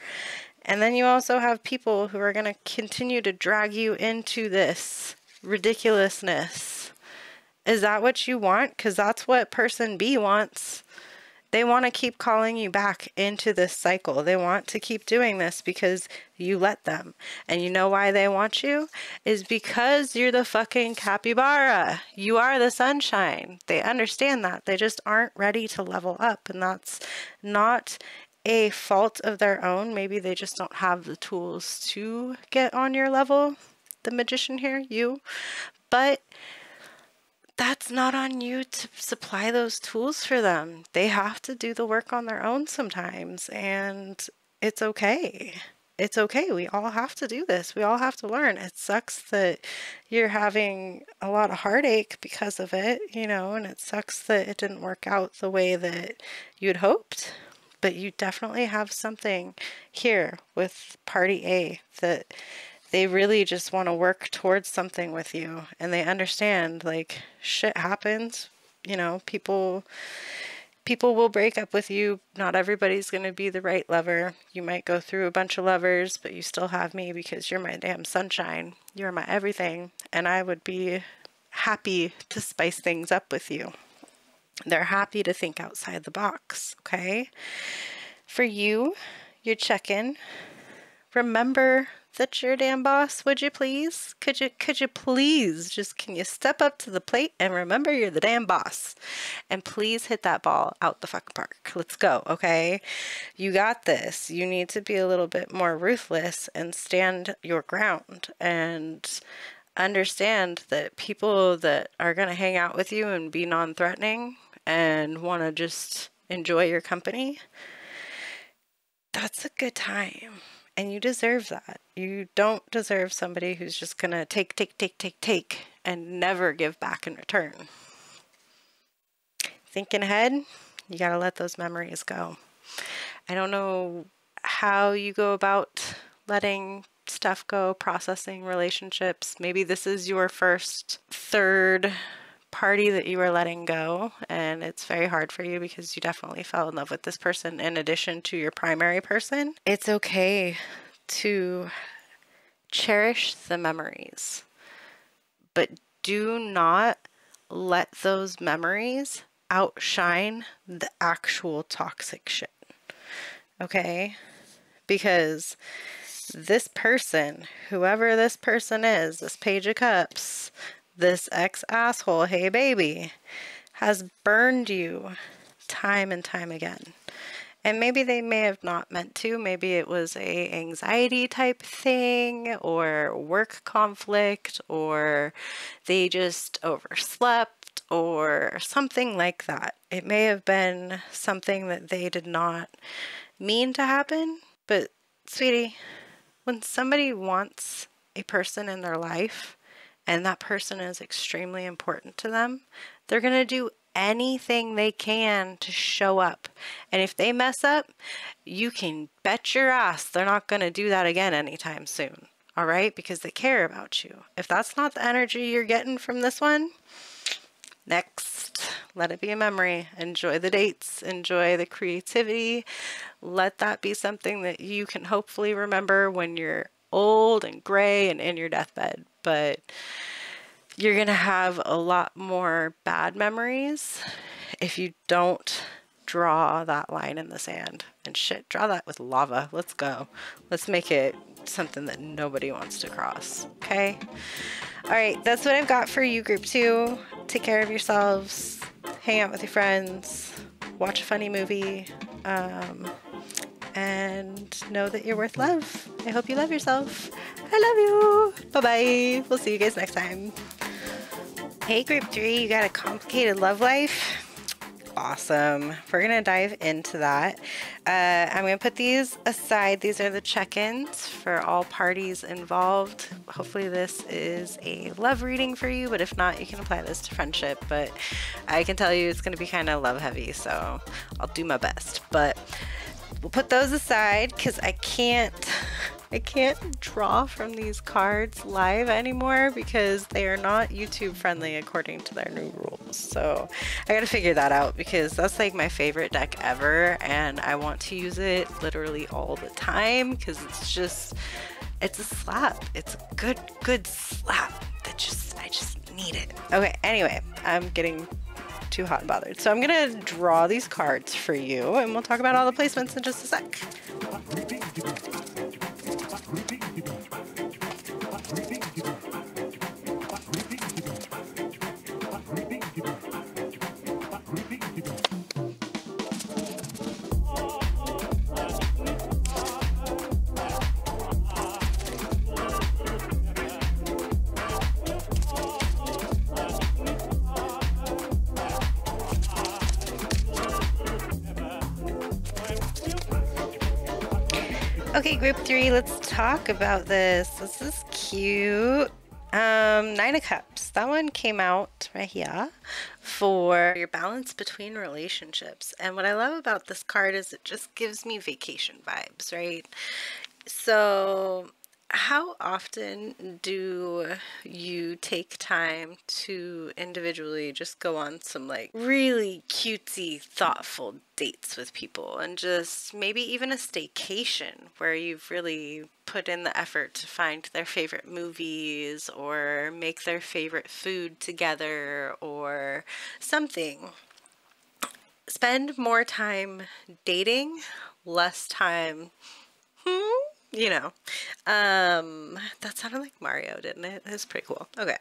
And then you also have people who are going to continue to drag you into this ridiculousness. Is that what you want? Because that's what person B wants. They want to keep calling you back into this cycle. They want to keep doing this because you let them. And you know why they want you? Is because you're the fucking capybara. You are the sunshine. They understand that. They just aren't ready to level up. And that's not a fault of their own. Maybe they just don't have the tools to get on your level. The magician here, you. But that's not on you to supply those tools for them. They have to do the work on their own sometimes, and it's okay. It's okay. We all have to do this. We all have to learn. It sucks that you're having a lot of heartache because of it, you know, and it sucks that it didn't work out the way that you'd hoped. But you definitely have something here with party A that they really just want to work towards something with you, and they understand, like, shit happens, you know, people will break up with you. Not everybody's going to be the right lover. You might go through a bunch of lovers, but you still have me because you're my damn sunshine. You're my everything, and I would be happy to spice things up with you. They're happy to think outside the box, okay? For you, your check-in, remember that you're a damn boss, would you please? Could you please can you step up to the plate and remember you're the damn boss? And please hit that ball out the fucking park. Let's go, okay? You got this. You need to be a little bit more ruthless and stand your ground and understand that people that are going to hang out with you and be non-threatening and want to just enjoy your company, that's a good time. And you deserve that. You don't deserve somebody who's just going to take, and never give back in return. Thinking ahead, you got to let those memories go. I don't know how you go about letting stuff go, processing relationships. Maybe this is your first third party that you are letting go, and it's very hard for you because you definitely fell in love with this person in addition to your primary person. It's okay to cherish the memories, but do not let those memories outshine the actual toxic shit, okay? Because this person, whoever this person is, this Page of Cups, this ex-asshole, hey baby, has burned you time and time again. And maybe they may have not meant to. Maybe it was a anxiety type thing, or work conflict, or they just overslept, or something like that. It may have been something that they did not mean to happen. But sweetie, when somebody wants a person in their life and that person is extremely important to them, they're going to do anything they can to show up. And if they mess up, you can bet your ass they're not going to do that again anytime soon. All right? Because they care about you. If that's not the energy you're getting from this one, next. Let it be a memory. Enjoy the dates. Enjoy the creativity. Let that be something that you can hopefully remember when you're old and gray and in your deathbed. But you're going to have a lot more bad memories if you don't draw that line in the sand. And shit, draw that with lava. Let's go. Let's make it something that nobody wants to cross. Okay? All right, that's what I've got for you, group 2. Take care of yourselves. Hang out with your friends. Watch a funny movie. And know that you're worth love. I hope you love yourself. I love you. Bye-bye. We'll see you guys next time. Hey, group 3, you got a complicated love life? Awesome. We're going to dive into that. I'm going to put these aside. These are the check-ins for all parties involved. Hopefully this is a love reading for you, but if not, you can apply this to friendship. But I can tell you it's going to be kind of love heavy, so I'll do my best. But we'll put those aside because I can't draw from these cards live anymore because they are not YouTube friendly according to their new rules. So I gotta figure that out because that's like my favorite deck ever and I want to use it literally all the time because it's a slap. It's a good slap that I just need it. Okay, anyway, I'm getting too hot and bothered. So I'm gonna draw these cards for you and we'll talk about all the placements in just a sec. Okay, group 3, let's talk about this. This is cute. 9 of Cups. That one came out right here for your balance between relationships. And what I love about this card is it just gives me vacation vibes, right? So how often do you take time to individually just go on some like really cutesy, thoughtful dates with people and just maybe even a staycation where you've really put in the effort to find their favorite movies or make their favorite food together or something? Spend more time dating, less time you know, that sounded like Mario, didn't it? It was pretty cool. Okay.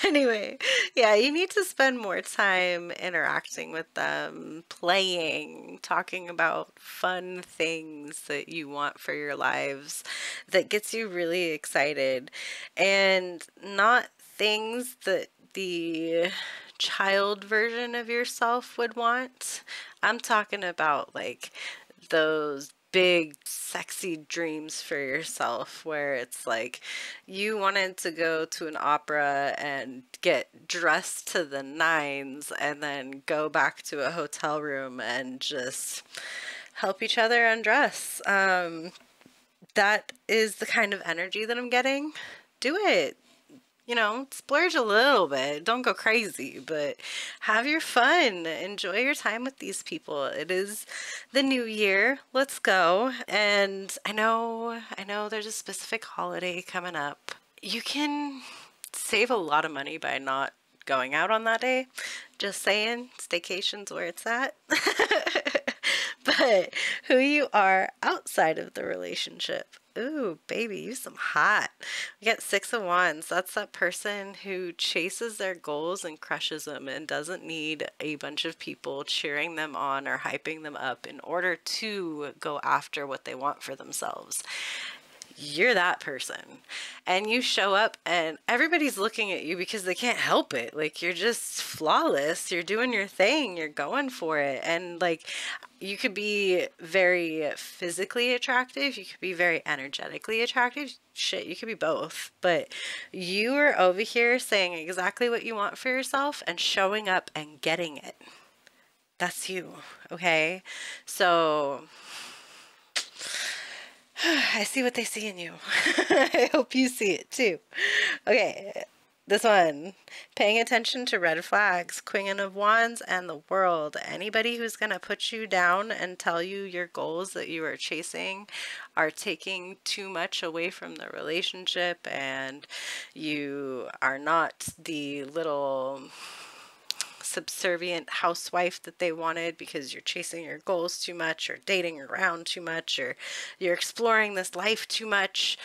Anyway, yeah, you need to spend more time interacting with them, playing, talking about fun things that you want for your lives that gets you really excited and not things that the child version of yourself would want. I'm talking about like those big sexy dreams for yourself where it's like you wanted to go to an opera and get dressed to the nines and then go back to a hotel room and just help each other undress. That is the kind of energy that I'm getting. Do it. You know, splurge a little bit. Don't go crazy, but have your fun. Enjoy your time with these people. It is the new year. Let's go. And I know there's a specific holiday coming up. You can save a lot of money by not going out on that day. Just saying, staycation's where it's at. But who you are outside of the relationship. Ooh, baby, you some hot. We got 6 of Wands. That's that person who chases their goals and crushes them and doesn't need a bunch of people cheering them on or hyping them up in order to go after what they want for themselves. you're that person. And you show up and everybody's looking at you because they can't help it. Like, you're just flawless. You're doing your thing. You're going for it. And like, you could be very physically attractive. You could be very energetically attractive. Shit, you could be both. But you are over here saying exactly what you want for yourself and showing up and getting it. That's you. Okay? So I see what they see in you. I hope you see it too. Okay, this one. Paying attention to red flags, Queen of Wands, and the World. Anybody who's going to put you down and tell you your goals that you are chasing are taking too much away from the relationship, and you are not the little subservient housewife that they wanted because you're chasing your goals too much, or dating around too much, or you're exploring this life too much.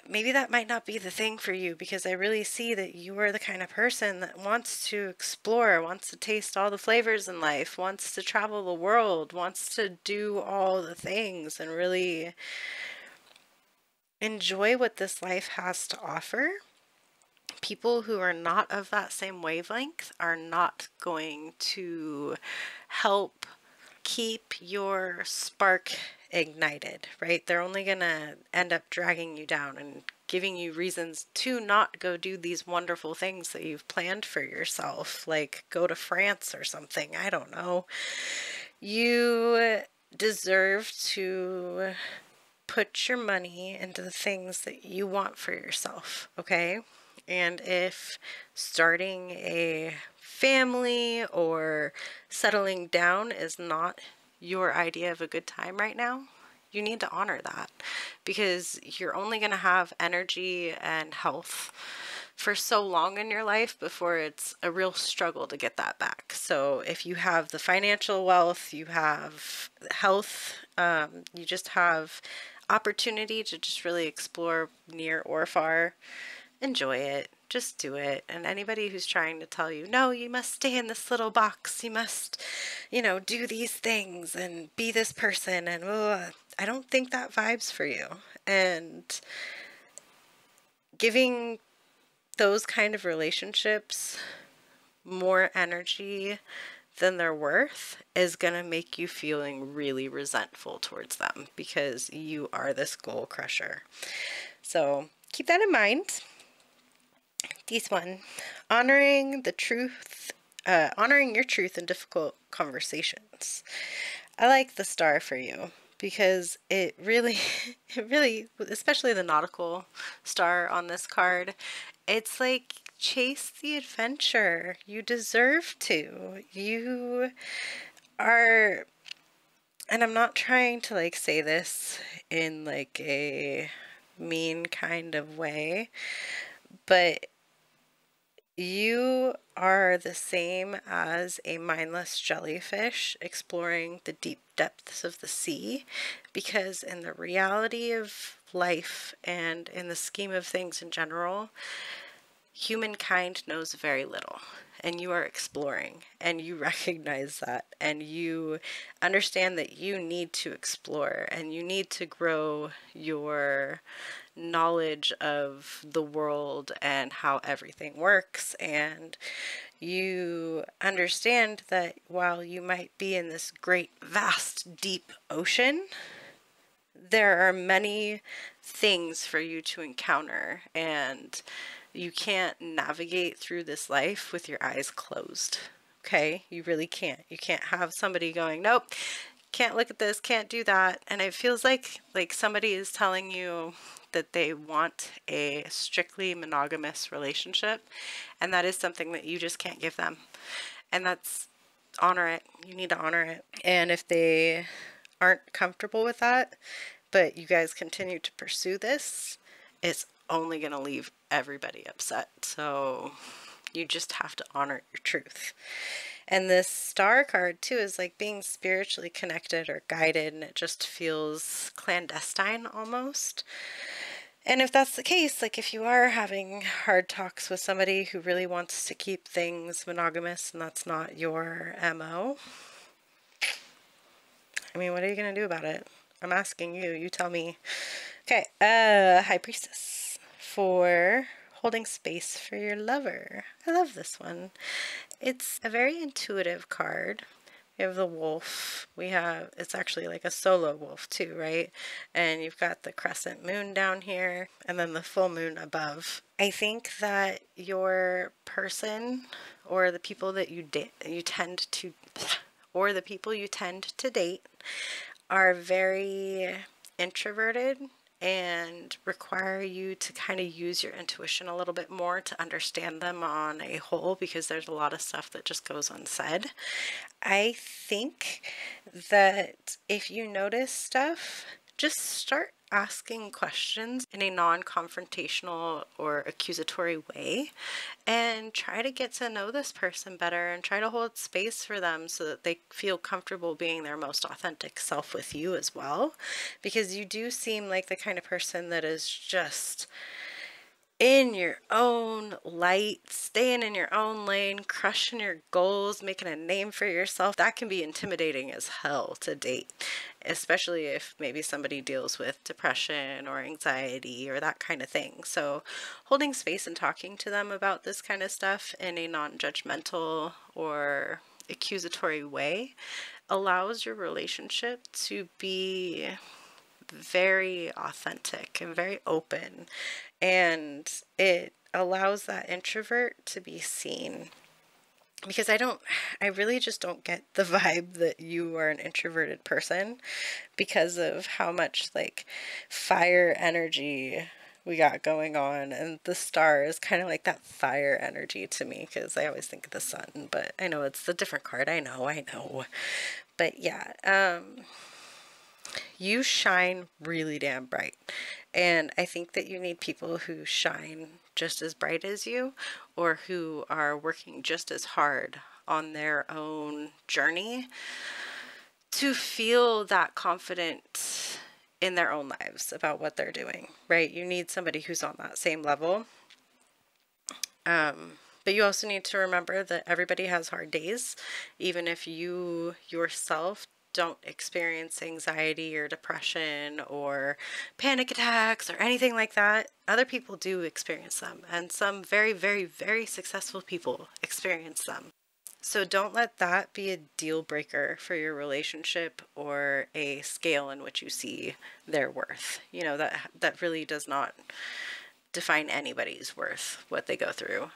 Maybe that might not be the thing for you, because I really see that you are the kind of person that wants to explore, wants to taste all the flavors in life, wants to travel the world, wants to do all the things and really enjoy what this life has to offer. People who are not of that same wavelength are not going to help keep your spark ignited, right? They're only going to end up dragging you down and giving you reasons to not go do these wonderful things that you've planned for yourself, like go to France or something. I don't know. You deserve to put your money into the things that you want for yourself, okay? And if starting a family or settling down is not your idea of a good time right now, you need to honor that, because you're only going to have energy and health for so long in your life before it's a real struggle to get that back. So if you have the financial wealth, you have health, you just have opportunity to just really explore near or far, enjoy it. Just do it. And anybody who's trying to tell you, no, you must stay in this little box, you must, do these things and be this person, and I don't think that vibes for you. And giving those kind of relationships more energy than they're worth is going to make you feeling really resentful towards them, because you are this goal crusher. So keep that in mind. This one, honoring your truth in difficult conversations. I like the star for you, because it really, especially the nautical star on this card, it's like, chase the adventure. You deserve to. You are, and I'm not trying to say this in a mean kind of way, but you are the same as a mindless jellyfish exploring the deep depths of the sea, because in the reality of life and in the scheme of things in general, humankind knows very little, and you are exploring, and you recognize that, and you understand that you need to explore, and you need to grow your knowledge of the world and how everything works. And you understand that while you might be in this great, vast, deep ocean, there are many things for you to encounter, and you can't navigate through this life with your eyes closed. Okay? You really can't. You can't have somebody going, nope, can't look at this, can't do that. And it feels like somebody is telling you that they want a strictly monogamous relationship, and that is something that you just can't give them. And that's, honor it. You need to honor it. And if they aren't comfortable with that, but you guys continue to pursue this, it's only going to leave everybody upset. So you just have to honor your truth. And this star card too is like being spiritually connected or guided, and it just feels clandestine almost. And if that's the case, if you are having hard talks with somebody who really wants to keep things monogamous and that's not your MO, I mean, what are you going to do about it? I'm asking you. You tell me. Okay, High Priestess for holding space for your lover. I love this one. It's a very intuitive card. We have the wolf. It's actually like a solo wolf too, right? And you've got the crescent moon down here and then the full moon above. I think that your person or the people that you tend to date are very introverted and require you to kind of use your intuition a little bit more to understand them on a whole, because there's a lot of stuff that just goes unsaid. I think that if you notice stuff, just start asking questions in a non-confrontational or accusatory way and try to get to know this person better and try to hold space for them so that they feel comfortable being their most authentic self with you as well, because you do seem like the kind of person that is just in your own light, staying in your own lane, crushing your goals, making a name for yourself. That can be intimidating as hell to date, especially if maybe somebody deals with depression or anxiety or that kind of thing. So holding space and talking to them about this kind of stuff in a non-judgmental or accusatory way allows your relationship to be very authentic and very open, and it allows that introvert to be seen, because I really just don't get the vibe that you are an introverted person because of how much like fire energy we got going on, and the star is kind of like that fire energy to me, because I always think of the sun, but I know it's a different card. I know, but yeah, you shine really damn bright. And I think that you need people who shine just as bright as you, or who are working just as hard on their own journey to feel that confident in their own lives about what they're doing, right? You need somebody who's on that same level. But you also need to remember that everybody has hard days, even if you yourself don't experience anxiety or depression or panic attacks or anything like that. Other people do experience them, and some very, very, very successful people experience them. So don't let that be a deal breaker for your relationship or a scale in which you see their worth. You know, that really does not define anybody's worth, what they go through.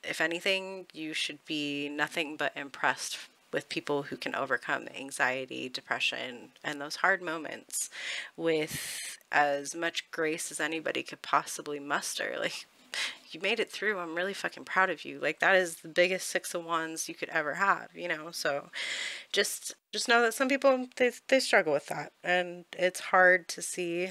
If anything, you should be nothing but impressed with people who can overcome anxiety, depression, and those hard moments with as much grace as anybody could possibly muster. Like, you made it through. I'm really fucking proud of you. Like, that is the biggest 6 of Wands you could ever have, you know? So just know that some people, they struggle with that, and it's hard to see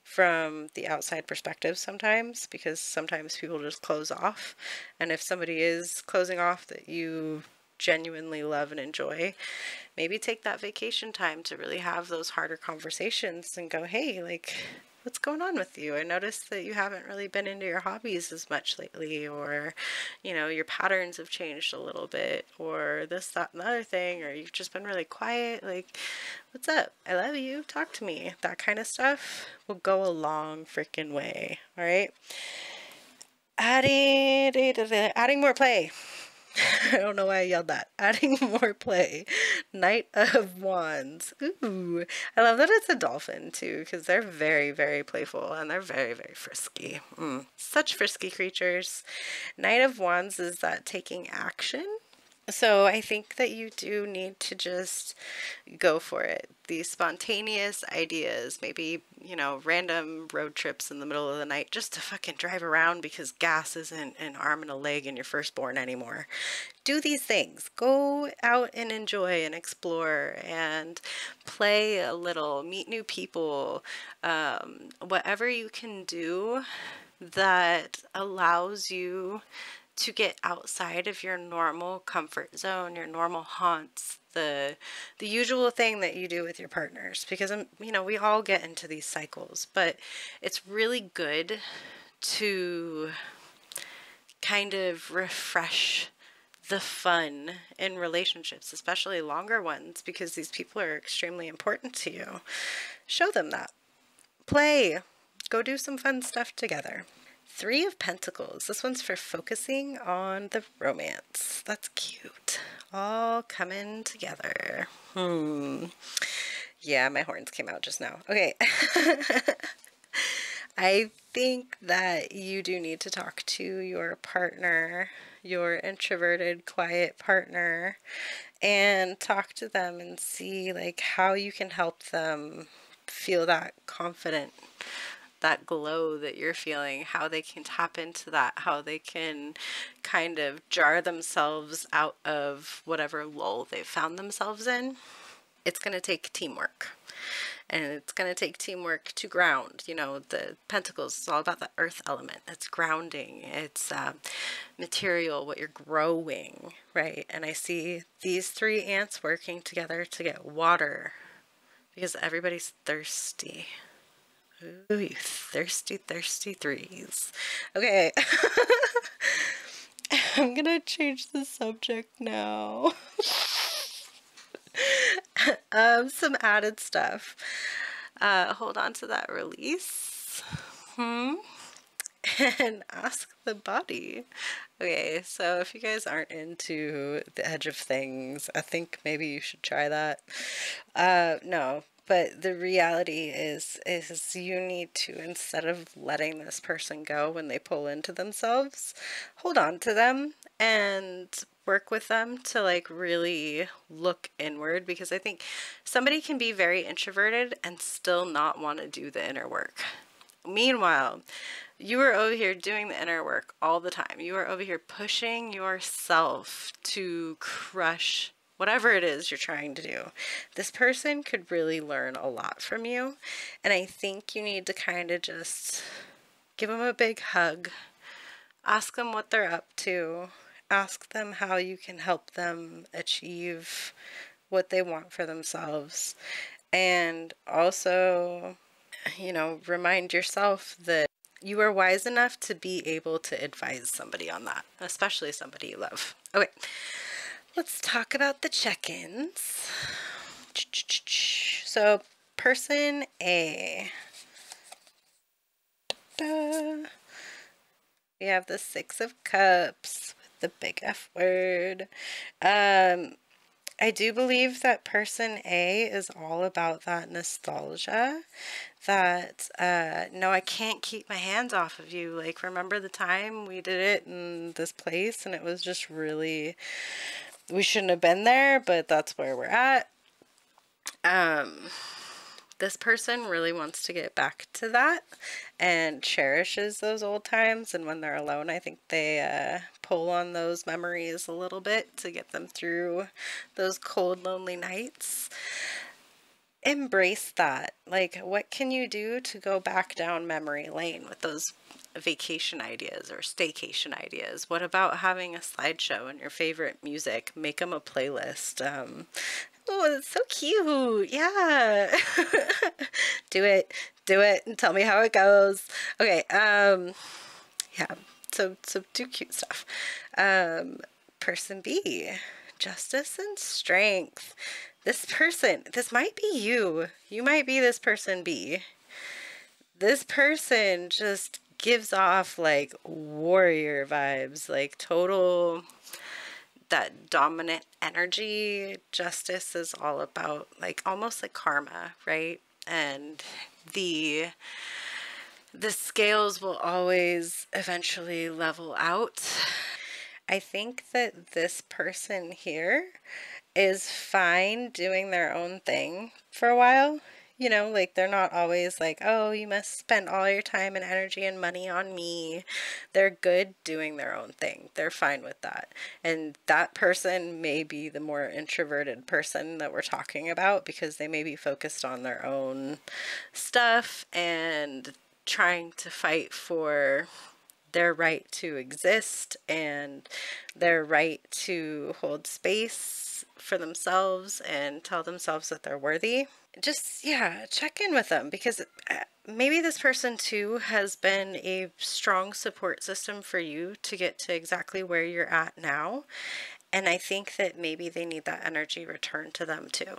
from the outside perspective sometimes, because sometimes people just close off. And if somebody is closing off that you genuinely love and enjoy, maybe take that vacation time to really have those harder conversations and go, hey, like, what's going on with you? I noticed that you haven't really been into your hobbies as much lately, or, you know, your patterns have changed a little bit, or this, that, and the other thing, or you've just been really quiet. Like, what's up? I love you. Talk to me. That kind of stuff will go a long freaking way. All right. Adding more play. I don't know why I yelled that. Adding more play. Knight of Wands. Ooh. I love that it's a dolphin too, because they're very, very playful and they're very, very frisky. Such frisky creatures. Knight of Wands is that taking action. So I think that you do need to just go for it. These spontaneous ideas, maybe, you know, random road trips in the middle of the night just to fucking drive around because gas isn't an arm and a leg in your firstborn anymore. Do these things. Go out and enjoy and explore and play a little, meet new people, whatever you can do that allows you to get outside of your normal comfort zone, your normal haunts, the usual thing that you do with your partners, because you know, we all get into these cycles, but it's really good to kind of refresh the fun in relationships, especially longer ones, because these people are extremely important to you. Show them that. Play. go do some fun stuff together. Three of Pentacles. This one's for focusing on the romance. That's cute. All coming together. Yeah, my horns came out just now. Okay. I think that you do need to talk to your partner, your introverted, quiet partner, and talk to them and see like how you can help them feel that confident, that glow that you're feeling, how they can tap into that, how they can kind of jar themselves out of whatever lull they've found themselves in. It's going to take teamwork. And it's going to take teamwork to ground. You know, the Pentacles is all about the earth element. It's grounding. It's material, what you're growing, right? And I see these three ants working together to get water because everybody's thirsty. Ooh, you thirsty, thirsty threes. Okay. I'm going to change the subject now. Some added stuff. Hold on to that release. And ask the body. Okay, so if you guys aren't into the edge of things, I think maybe you should try that. No, but the reality is you need to, instead of letting this person go when they pull into themselves, hold on to them and work with them to like really look inward, because I think somebody can be very introverted and still not want to do the inner work. Meanwhile, you are over here doing the inner work all the time. You are over here pushing yourself to crush whatever it is you're trying to do. This person could really learn a lot from you. And I think you need to kind of just give them a big hug. Ask them what they're up to. Ask them how you can help them achieve what they want for themselves. And also, you know, remind yourself that you are wise enough to be able to advise somebody on that, especially somebody you love. Okay, let's talk about the check-ins. So, person A. We have the Six of Cups with the big F word. I do believe that person A is all about that nostalgia, that, no, I can't keep my hands off of you. Like, remember the time we did it in this place and it was just really, we shouldn't have been there, but that's where we're at. This person really wants to get back to that and cherishes those old times. And when they're alone, I think they pull on those memories a little bit to get them through those cold, lonely nights. Embrace that. Like, what can you do to go back down memory lane with those vacation ideas or staycation ideas? What about having a slideshow and your favorite music? Make them a playlist. Oh, it's so cute. Yeah. Do it and tell me how it goes. Okay. Yeah. So do cute stuff. Person B, justice and strength. This person, this might be you. You might be this person B. This person just gives off like warrior vibes, like total, that dominant energy. Justice is all about like almost like karma, right? And the scales will always eventually level out. I think that this person here is fine doing their own thing for a while. You know, like they're not always like, oh, you must spend all your time and energy and money on me. They're good doing their own thing. They're fine with that. And that person may be the more introverted person that we're talking about, because they may be focused on their own stuff and trying to fight for their right to exist and their right to hold space for themselves and tell themselves that they're worthy. Just, yeah, check in with them, because maybe this person too has been a strong support system for you to get to exactly where you're at now. And I think that maybe they need that energy returned to them too.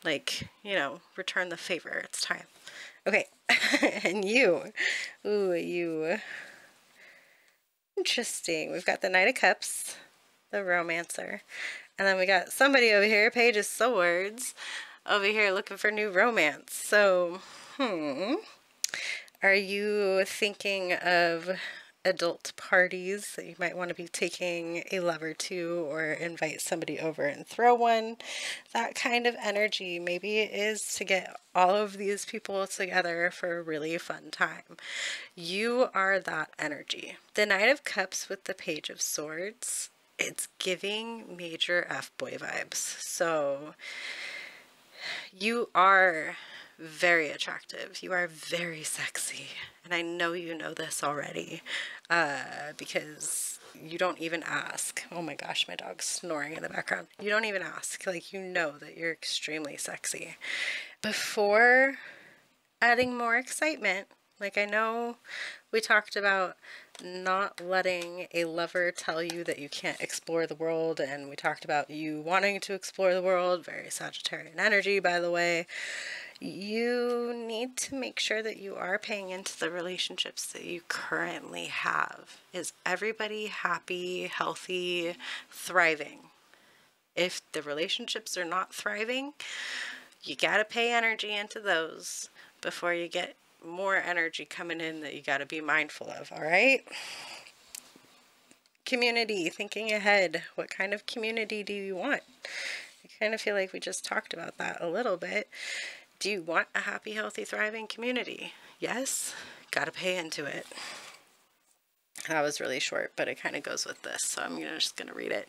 Like, you know, return the favor. It's time. Okay. And you. Ooh, you. Interesting. We've got the Knight of Cups, the romancer. And then we got somebody over here, Page of Swords, over here looking for new romance. So, are you thinking of adult parties that you might want to be taking a lover to, or invite somebody over and throw one? That kind of energy. Maybe it is to get all of these people together for a really fun time. You are that energy. The Knight of Cups with the Page of Swords, it's giving major F-boy vibes. So you are very attractive. You are very sexy. And I know you know this already because you don't even ask. Oh my gosh, my dog's snoring in the background. You don't even ask. Like, you know that you're extremely sexy. Before adding more excitement, like, I know we talked about not letting a lover tell you that you can't explore the world, and we talked about you wanting to explore the world, very Sagittarian energy, by the way. You need to make sure that you are paying into the relationships that you currently have. Is everybody happy, healthy, thriving? If the relationships are not thriving, you gotta pay energy into those before you get more energy coming in that you got to be mindful of. All right. Community, thinking ahead. What kind of community do you want? I kind of feel like we just talked about that a little bit. Do you want a happy, healthy, thriving community? Yes. Got to pay into it. That was really short, but it kind of goes with this, so I'm just going to read it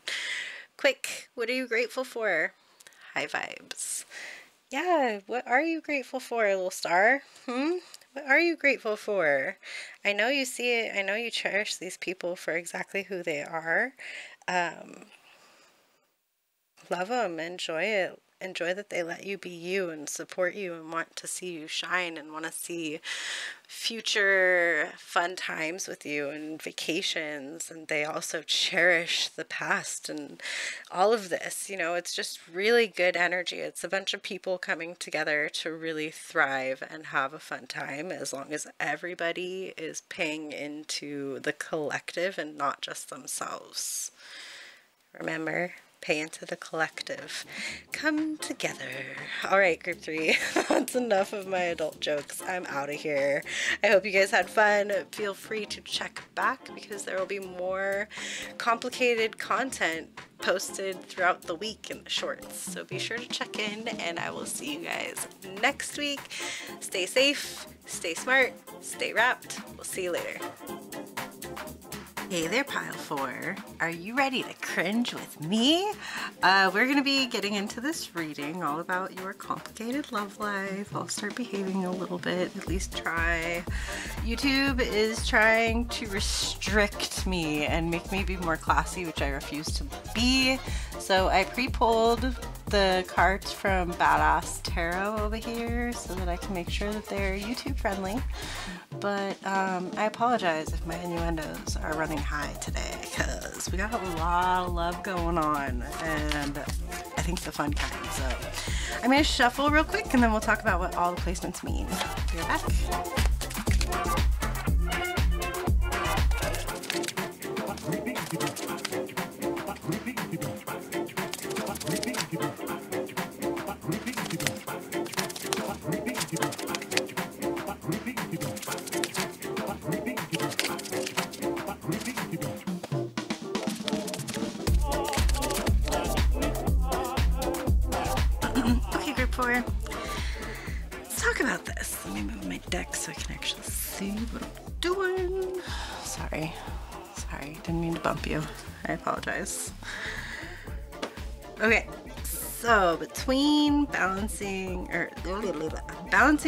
quick. What are you grateful for? High vibes. Yeah, what are you grateful for, little star? What are you grateful for? I know you see it. I know you cherish these people for exactly who they are. Love them. Enjoy it. Enjoy that they let you be you and support you and want to see you shine and want to see future fun times with you and vacations. And they also cherish the past and all of this. You know, it's just really good energy. It's a bunch of people coming together to really thrive and have a fun time, as long as everybody is paying into the collective and not just themselves. Remember? Pay into the collective. Come together. All right, group 3. That's enough of my adult jokes. I'm out of here. I hope you guys had fun. Feel free to check back because there will be more complicated content posted throughout the week in the shorts. So be sure to check in, and I will see you guys next week. Stay safe, stay smart, stay wrapped. We'll see you later. Hey there, Pile 4. Are you ready to cringe with me? We're going to be getting into this reading all about your complicated love life. I'll start behaving a little bit, at least try. YouTube is trying to restrict me and make me be more classy, which I refuse to be. So I pre-pulled the cards from Badass Tarot over here so that I can make sure that they're YouTube friendly. But I apologize if my innuendos are running high today because we got a lot of love going on, and I think the fun kind. So I'm going to shuffle real quick and then we'll talk about what all the placements mean. Be right back. Let's talk about this. Let me move my deck so I can actually see what I'm doing. Sorry, didn't mean to bump you. I apologize. Okay, so between balancing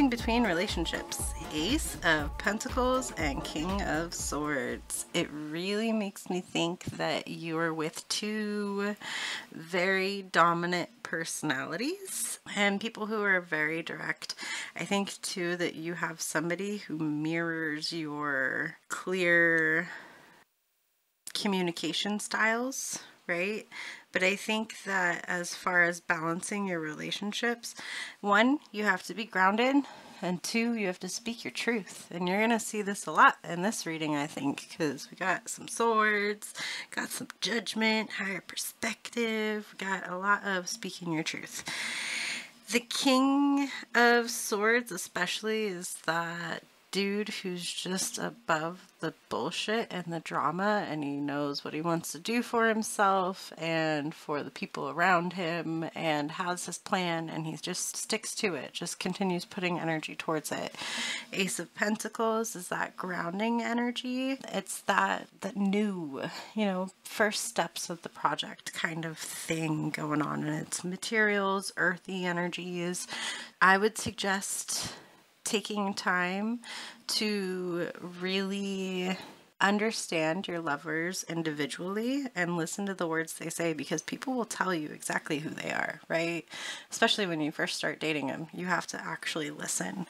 between relationships, Ace of Pentacles and King of Swords. It really makes me think that you're with two very dominant personalities and people who are very direct. I think too that you have somebody who mirrors your clear communication styles right? But I think that as far as balancing your relationships, one, you have to be grounded, and two, you have to speak your truth. And you're going to see this a lot in this reading, I think, because we got some swords, got some judgment, higher perspective, we got a lot of speaking your truth. The King of Swords especially is that dude who's just above the bullshit and the drama, and he knows what he wants to do for himself and for the people around him, and has his plan, and he just sticks to it, just continues putting energy towards it. Ace of Pentacles is that grounding energy. It's that new, first steps of the project kind of thing going on, and it's materials, earthy energies. I would suggest taking time to really understand your lovers individually and listen to the words they say, because people will tell you exactly who they are, right? Especially when you first start dating them, you have to actually listen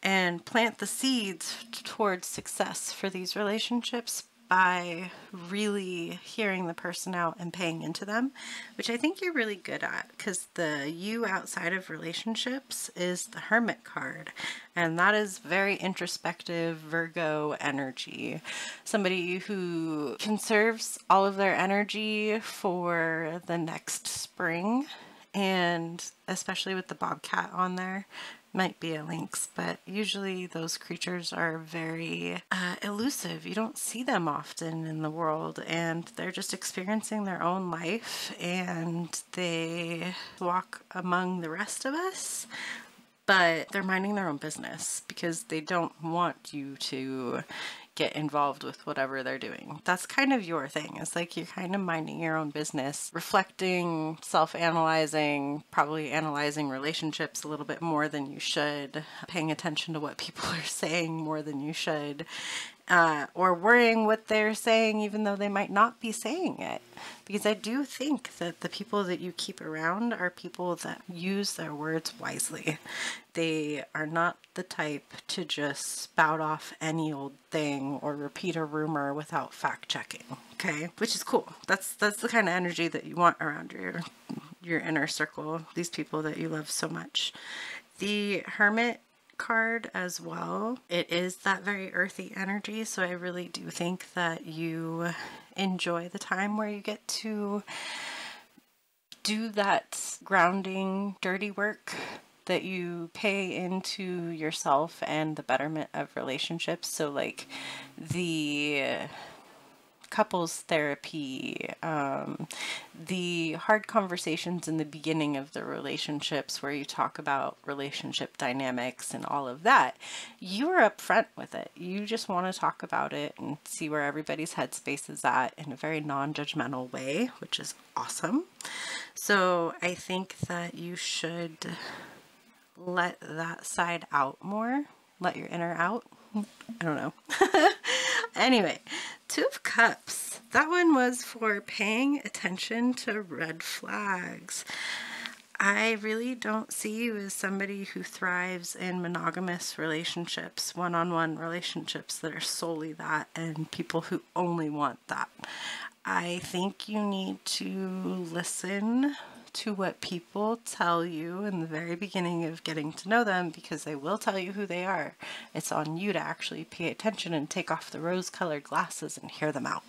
and plant the seeds towards success for these relationships by really hearing the person out and paying into them, which I think you're really good at, because the you outside of relationships is the Hermit card, and that is very introspective Virgo energy. Somebody who conserves all of their energy for the next spring, and especially with the bobcat on there, might be a lynx, but usually those creatures are very elusive. You don't see them often in the world, and they're just experiencing their own life, and they walk among the rest of us, but they're minding their own business because they don't want you to get involved with whatever they're doing. That's kind of your thing. It's like you're kind of minding your own business, reflecting, self-analyzing, probably analyzing relationships a little bit more than you should, paying attention to what people are saying more than you should, or worrying what they're saying even though they might not be saying it. Because I do think that the people that you keep around are people that use their words wisely. They are not the type to just spout off any old thing or repeat a rumor without fact checking, okay? Which is cool. That's the kind of energy that you want around your inner circle, these people that you love so much. The Hermit card as well, it is that very earthy energy, so I really do think that you enjoy the time where you get to do that grounding dirty work, that you pay into yourself and the betterment of relationships. So like the couples therapy, the hard conversations in the beginning of the relationships where you talk about relationship dynamics and all of that, you are upfront with it. You just want to talk about it and see where everybody's headspace is at in a very non-judgmental way, which is awesome. So I think that you should let that side out more. Let your inner out. I don't know. Anyway, Two of Cups. That one was for paying attention to red flags. I really don't see you as somebody who thrives in monogamous relationships, one-on-one relationships that are solely that, and people who only want that. I think you need to listen to what people tell you in the very beginning of getting to know them, because they will tell you who they are. It's on you to actually pay attention and take off the rose-colored glasses and hear them out.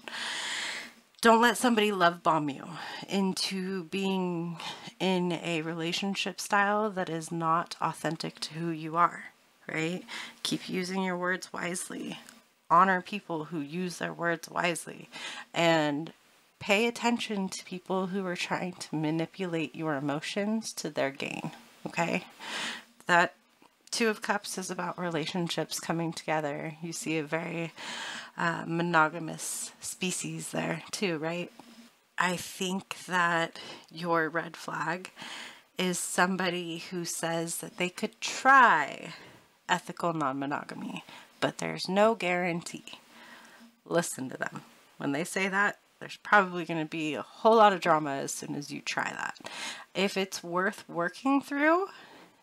Don't let somebody love bomb you into being in a relationship style that is not authentic to who you are, right? Keep using your words wisely. Honor people who use their words wisely, and pay attention to people who are trying to manipulate your emotions to their gain, okay? That Two of Cups is about relationships coming together. You see a very monogamous species there too, right? I think that your red flag is somebody who says that they could try ethical non-monogamy, but there's no guarantee. Listen to them. When they say that, there's probably going to be a whole lot of drama as soon as you try that. If it's worth working through,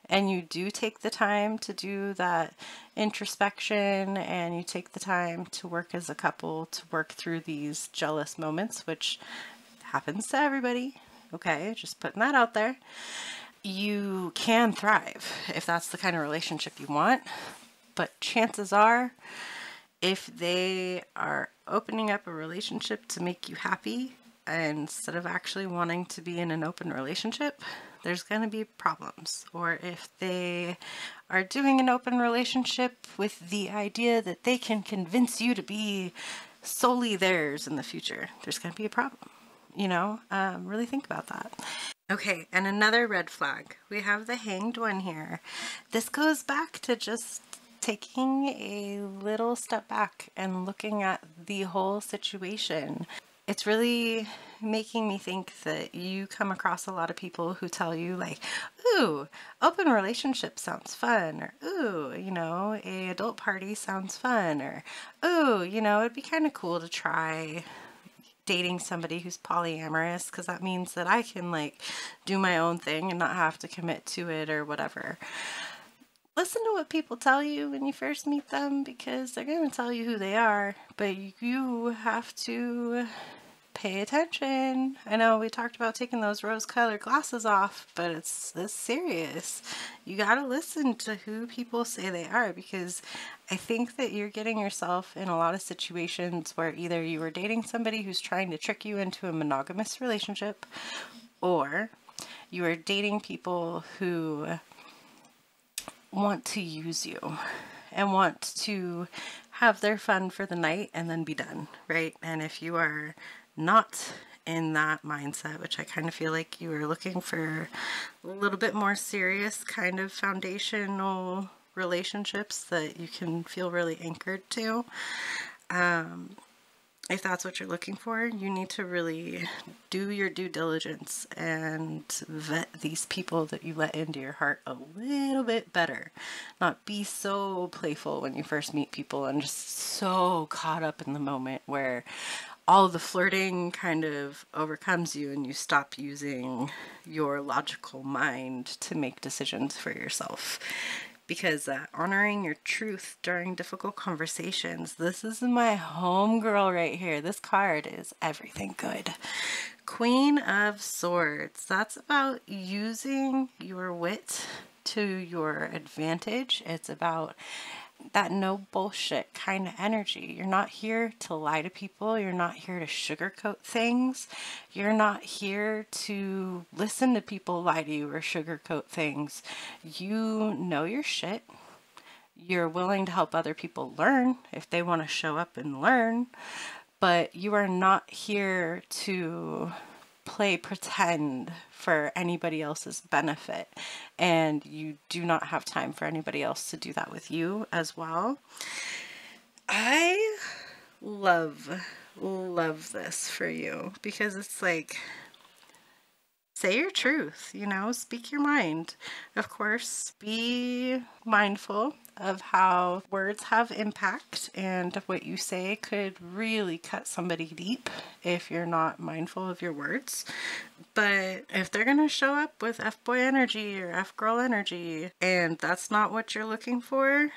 and you do take the time to do that introspection, and you take the time to work as a couple to work through these jealous moments, which Happens to everybody. Okay, just putting that out there. You can thrive if that's the kind of relationship you want, but chances are, if they are opening up a relationship to make you happy instead of actually wanting to be in an open relationship, there's going to be problems. Or if they are doing an open relationship with the idea that they can convince you to be solely theirs in the future, there's going to be a problem. Really think about that. Okay, and another red flag. We have the Hanged One here. This goes back to just taking a little step back and looking at the whole situation. It's really making me think that you come across a lot of people who tell you like, ooh, open relationship sounds fun, or ooh, a adult party sounds fun, or ooh, it'd be kind of cool to try dating somebody who's polyamorous because that means that I can like do my own thing and not have to commit to it or whatever. Listen to what people tell you when you first meet them, because they're going to tell you who they are, but you have to pay attention. I know we talked about taking those rose-colored glasses off, but it's serious. You got to listen to who people say they are, because I think that you're getting yourself in a lot of situations where either you are dating somebody who's trying to trick you into a monogamous relationship, or you are dating people who want to use you and want to have their fun for the night and then be done, right? And if you are not in that mindset, which I kind of feel like you are looking for a little bit more serious kind of foundational relationships that you can feel really anchored to, if that's what you're looking for, you need to really do your due diligence and vet these people that you let into your heart a little bit better. Not be so playful when you first meet people and just so caught up in the moment where all the flirting kind of overcomes you and you stop using your logical mind to make decisions for yourself. Because honoring your truth during difficult conversations, this is my homegirl right here. This card is everything good. Queen of Swords. That's about using your wit to your advantage. It's about that no bullshit kind of energy. You're not here to lie to people. You're not here to sugarcoat things. You're not here to listen to people lie to you or sugarcoat things. You know your shit. You're willing to help other people learn if they want to show up and learn, but you are not here to play pretend for anybody else's benefit, and you do not have time for anybody else to do that with you as well. I love this for you, because it's like, say your truth, speak your mind. Of course, be mindful of how words have impact, and what you say could really cut somebody deep if you're not mindful of your words. But if they're going to show up with F-boy energy or F-girl energy, and that's not what you're looking for,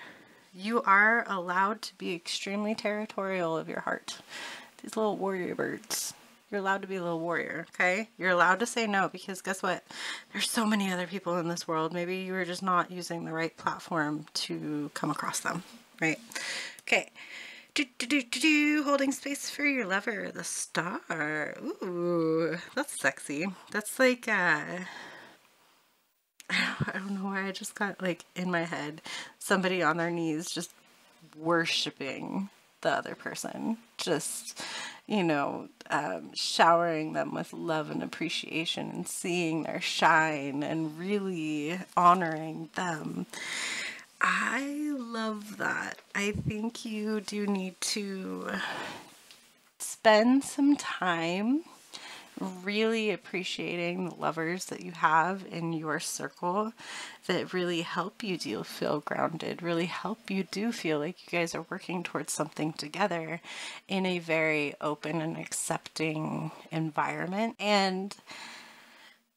you are allowed to be extremely territorial of your heart. These little warrior birds. You're allowed to be a little warrior, okay? You're allowed to say no, because guess what? There's so many other people in this world. Maybe you were just not using the right platform to come across them, right? Okay. Holding space for your lover, the Star. Ooh, that's sexy. That's like, I don't know why I just got like in my head somebody on their knees just worshiping the other person, just showering them with love and appreciation and seeing their shine and really honoring them. I love that. I think you do need to spend some time really appreciating the lovers that you have in your circle that really help you feel grounded, really help you feel like you guys are working towards something together in a very open and accepting environment. And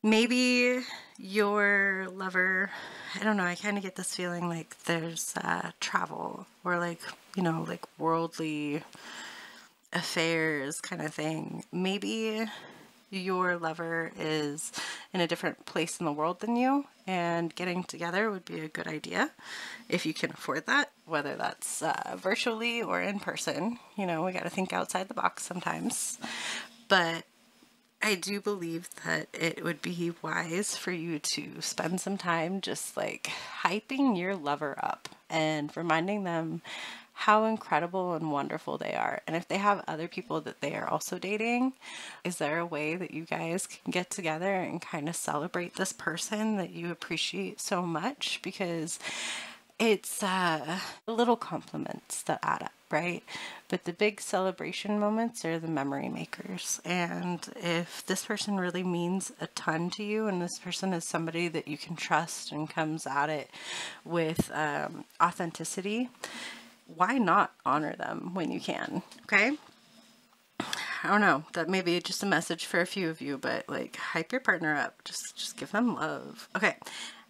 maybe your lover, I don't know, I kind of get this feeling like there's travel or like worldly affairs kind of thing. Maybe your lover is in a different place in the world than you, and getting together would be a good idea if you can afford that, whether that's virtually or in person. You know, we got to think outside the box sometimes. But I do believe that it would be wise for you to spend some time just like hyping your lover up and reminding them how incredible and wonderful they are. And if they have other people that they are also dating, is there a way that you guys can get together and kind of celebrate this person that you appreciate so much? Because it's the little compliments that add up, right? But the big celebration moments are the memory makers. And if this person really means a ton to you, and this person is somebody that you can trust and comes at it with authenticity, why not honor them when you can? Okay. I don't know, that may be just a message for a few of you, but like, hype your partner up. Just give them love. Okay.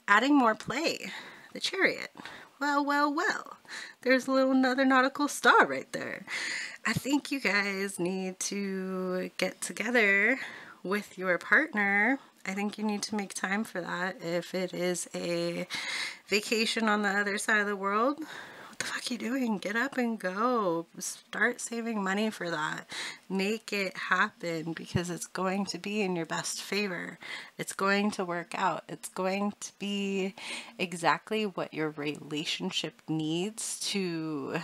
Adding more play. The Chariot. Well. There's a little another nautical star right there. I think you guys need to get together with your partner. I think you need to make time for that. If it is a vacation on the other side of the world, what the fuck are you doing? Get up and go. Start saving money for that. Make it happen, because it's going to be in your best favor. It's going to work out. It's going to be exactly what your relationship needs to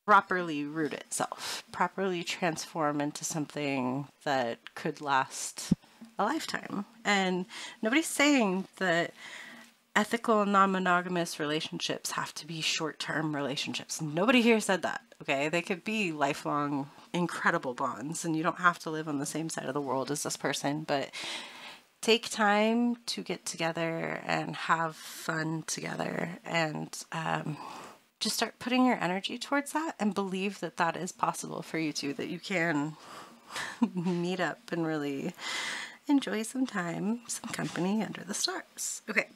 properly root itself, properly transform into something that could last a lifetime. And nobody's saying that ethical non-monogamous relationships have to be short-term relationships. Nobody here said that, okay? They could be lifelong, incredible bonds, and you don't have to live on the same side of the world as this person, but take time to get together and have fun together, and just start putting your energy towards that, and believe that that is possible for you two, that you can meet up and really enjoy some time, some company under the stars. Okay.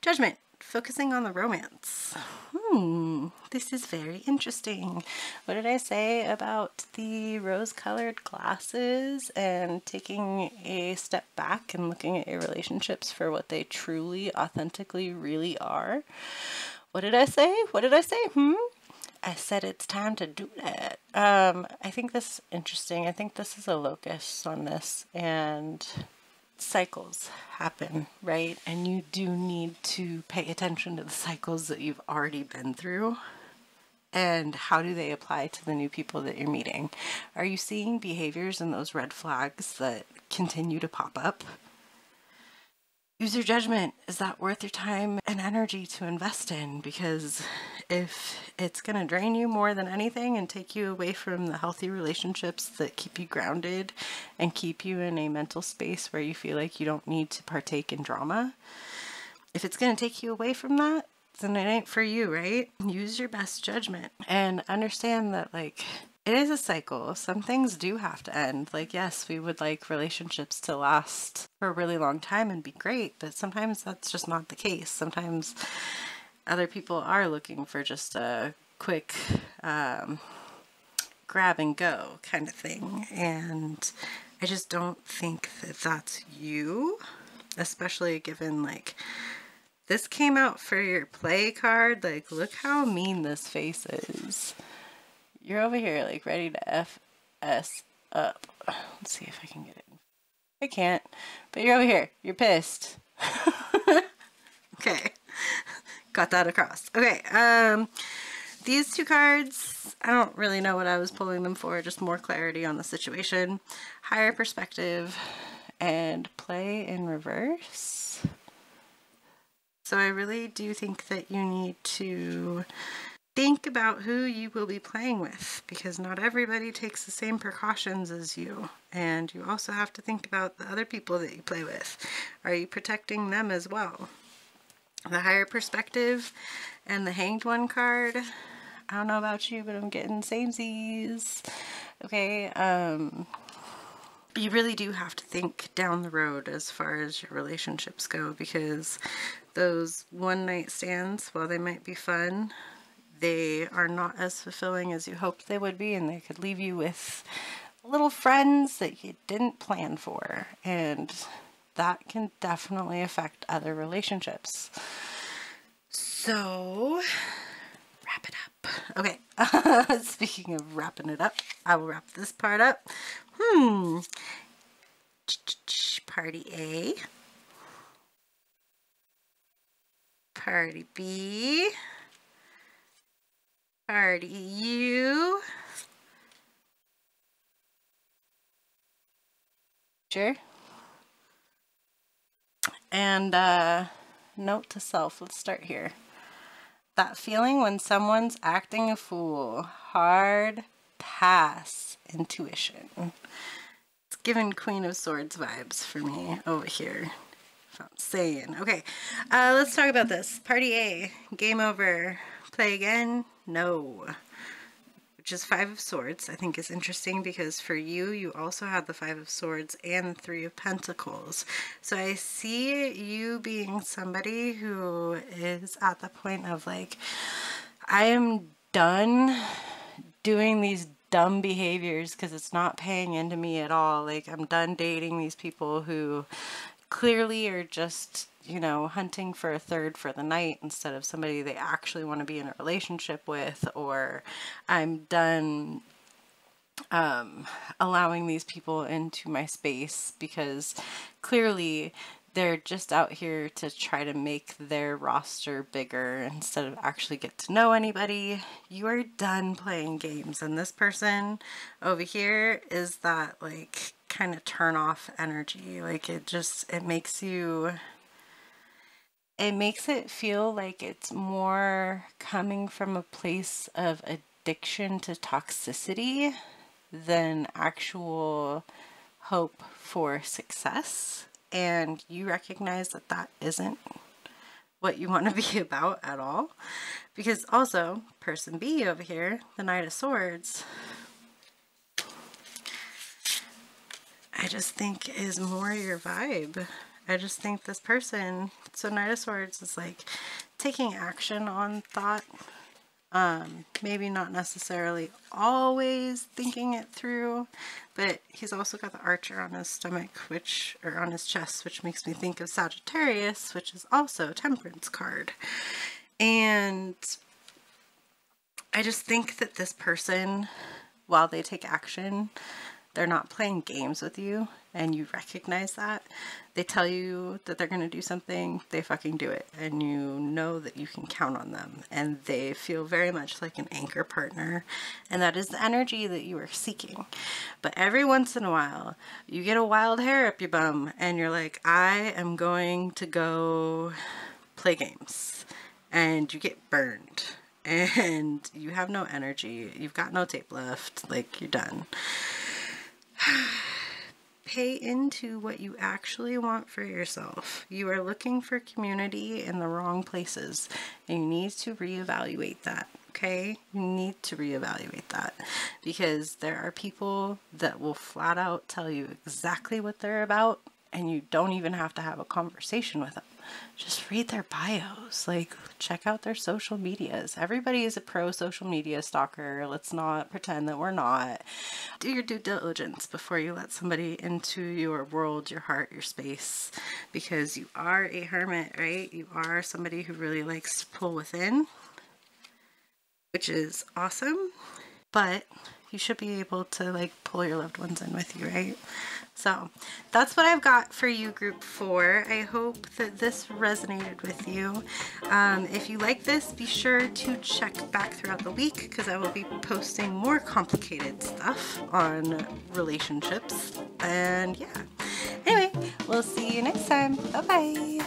Judgment, focusing on the romance. This is very interesting. What did I say about the rose-colored glasses and taking a step back and looking at your relationships for what they truly, authentically, really are? What did I say? I said it's time to do that. I think this is interesting. I think this is a locus on this, and cycles happen, right? And you do need to pay attention to the cycles that you've already been through, and how do they apply to the new people that you're meeting. Are you seeing behaviors and those red flags that continue to pop up? Use your judgment. Is that worth your time and energy to invest in? Because if it's going to drain you more than anything and take you away from the healthy relationships that keep you grounded and keep you in a mental space where you feel like you don't need to partake in drama, if it's going to take you away from that, then it ain't for you, right? Use your best judgment and understand that, like, it is a cycle. Some things do have to end. Like, yes, we would like relationships to last for a really long time and be great, but sometimes that's just not the case. Sometimes other people are looking for just a quick grab and go kind of thing. And I just don't think that that's you, especially given, like, this came out for your play card. Like, look how mean this face is. You're over here, like, ready to F S up. Let's see if I can get it. I can't. But you're over here. You're pissed. Okay. Got that across. Okay. These two cards, I don't really know what I was pulling them for. Just more clarity on the situation. Higher perspective and play in reverse. So I really do think that you need to think about who you will be playing with, because not everybody takes the same precautions as you. And you also have to think about the other people that you play with. Are you protecting them as well? The higher perspective and the Hanged One card, I don't know about you, but I'm getting samesies. Okay, you really do have to think down the road as far as your relationships go, because those one-night stands, while they might be fun, they are not as fulfilling as you hoped they would be, and they could leave you with little friends that you didn't plan for, and that can definitely affect other relationships. So, wrap it up. Okay, speaking of wrapping it up, I will wrap this part up. Party A. Party B. Party U. Sure. And note to self, let's start here. That feeling when someone's acting a fool. Hard pass. Intuition. It's giving Queen of Swords vibes for me over here. If I'm saying. Okay, let's talk about this. Party A. Game over. Play again? No. Which is Five of Swords. I think is interesting because for you, you also have the Five of Swords and the Three of Pentacles. So I see you being somebody who is at the point of like, I am done doing these dumb behaviors because it's not paying into me at all. Like, I'm done dating these people who clearly are just, you know, hunting for a third for the night instead of somebody they actually want to be in a relationship with. Or I'm done allowing these people into my space because clearly they're just out here to try to make their roster bigger instead of actually get to know anybody. You are done playing games, and this person over here is that like kind of turn off energy. Like it makes it feel like it's more coming from a place of addiction to toxicity than actual hope for success. And you recognize that that isn't what you want to be about at all. Because also, person B over here, the Knight of Swords, I just think is more your vibe. I just think this person, so Knight of Swords is like taking action on thought. Maybe not necessarily always thinking it through, but he's also got the Archer on his stomach, or on his chest, which makes me think of Sagittarius, which is also Temperance card. And I just think that this person, while they take action, they're not playing games with you, and you recognize that. They tell you that they're going to do something, they fucking do it, and you know that you can count on them, and they feel very much like an anchor partner, and that is the energy that you are seeking. But every once in a while, you get a wild hair up your bum, and you're like, I am going to go play games, and you get burned, and you have no energy, you've got no tape left, like you're done. Pay into what you actually want for yourself. You are looking for community in the wrong places, and you need to reevaluate that, okay? You need to reevaluate that, because there are people that will flat out tell you exactly what they're about, and you don't even have to have a conversation with them. Just read their bios, like check out their social medias. Everybody is a pro social media stalker. Let's not pretend that we're not. Do your due diligence before you let somebody into your world, your heart, your space, because you are a hermit, right? You are somebody who really likes to pull within, which is awesome, but you should be able to like pull your loved ones in with you, right? So that's what I've got for you, group 4. I hope that this resonated with you. If you like this, be sure to check back throughout the week, because I will be posting more complicated stuff on relationships. And yeah, anyway, we'll see you next time. Bye bye.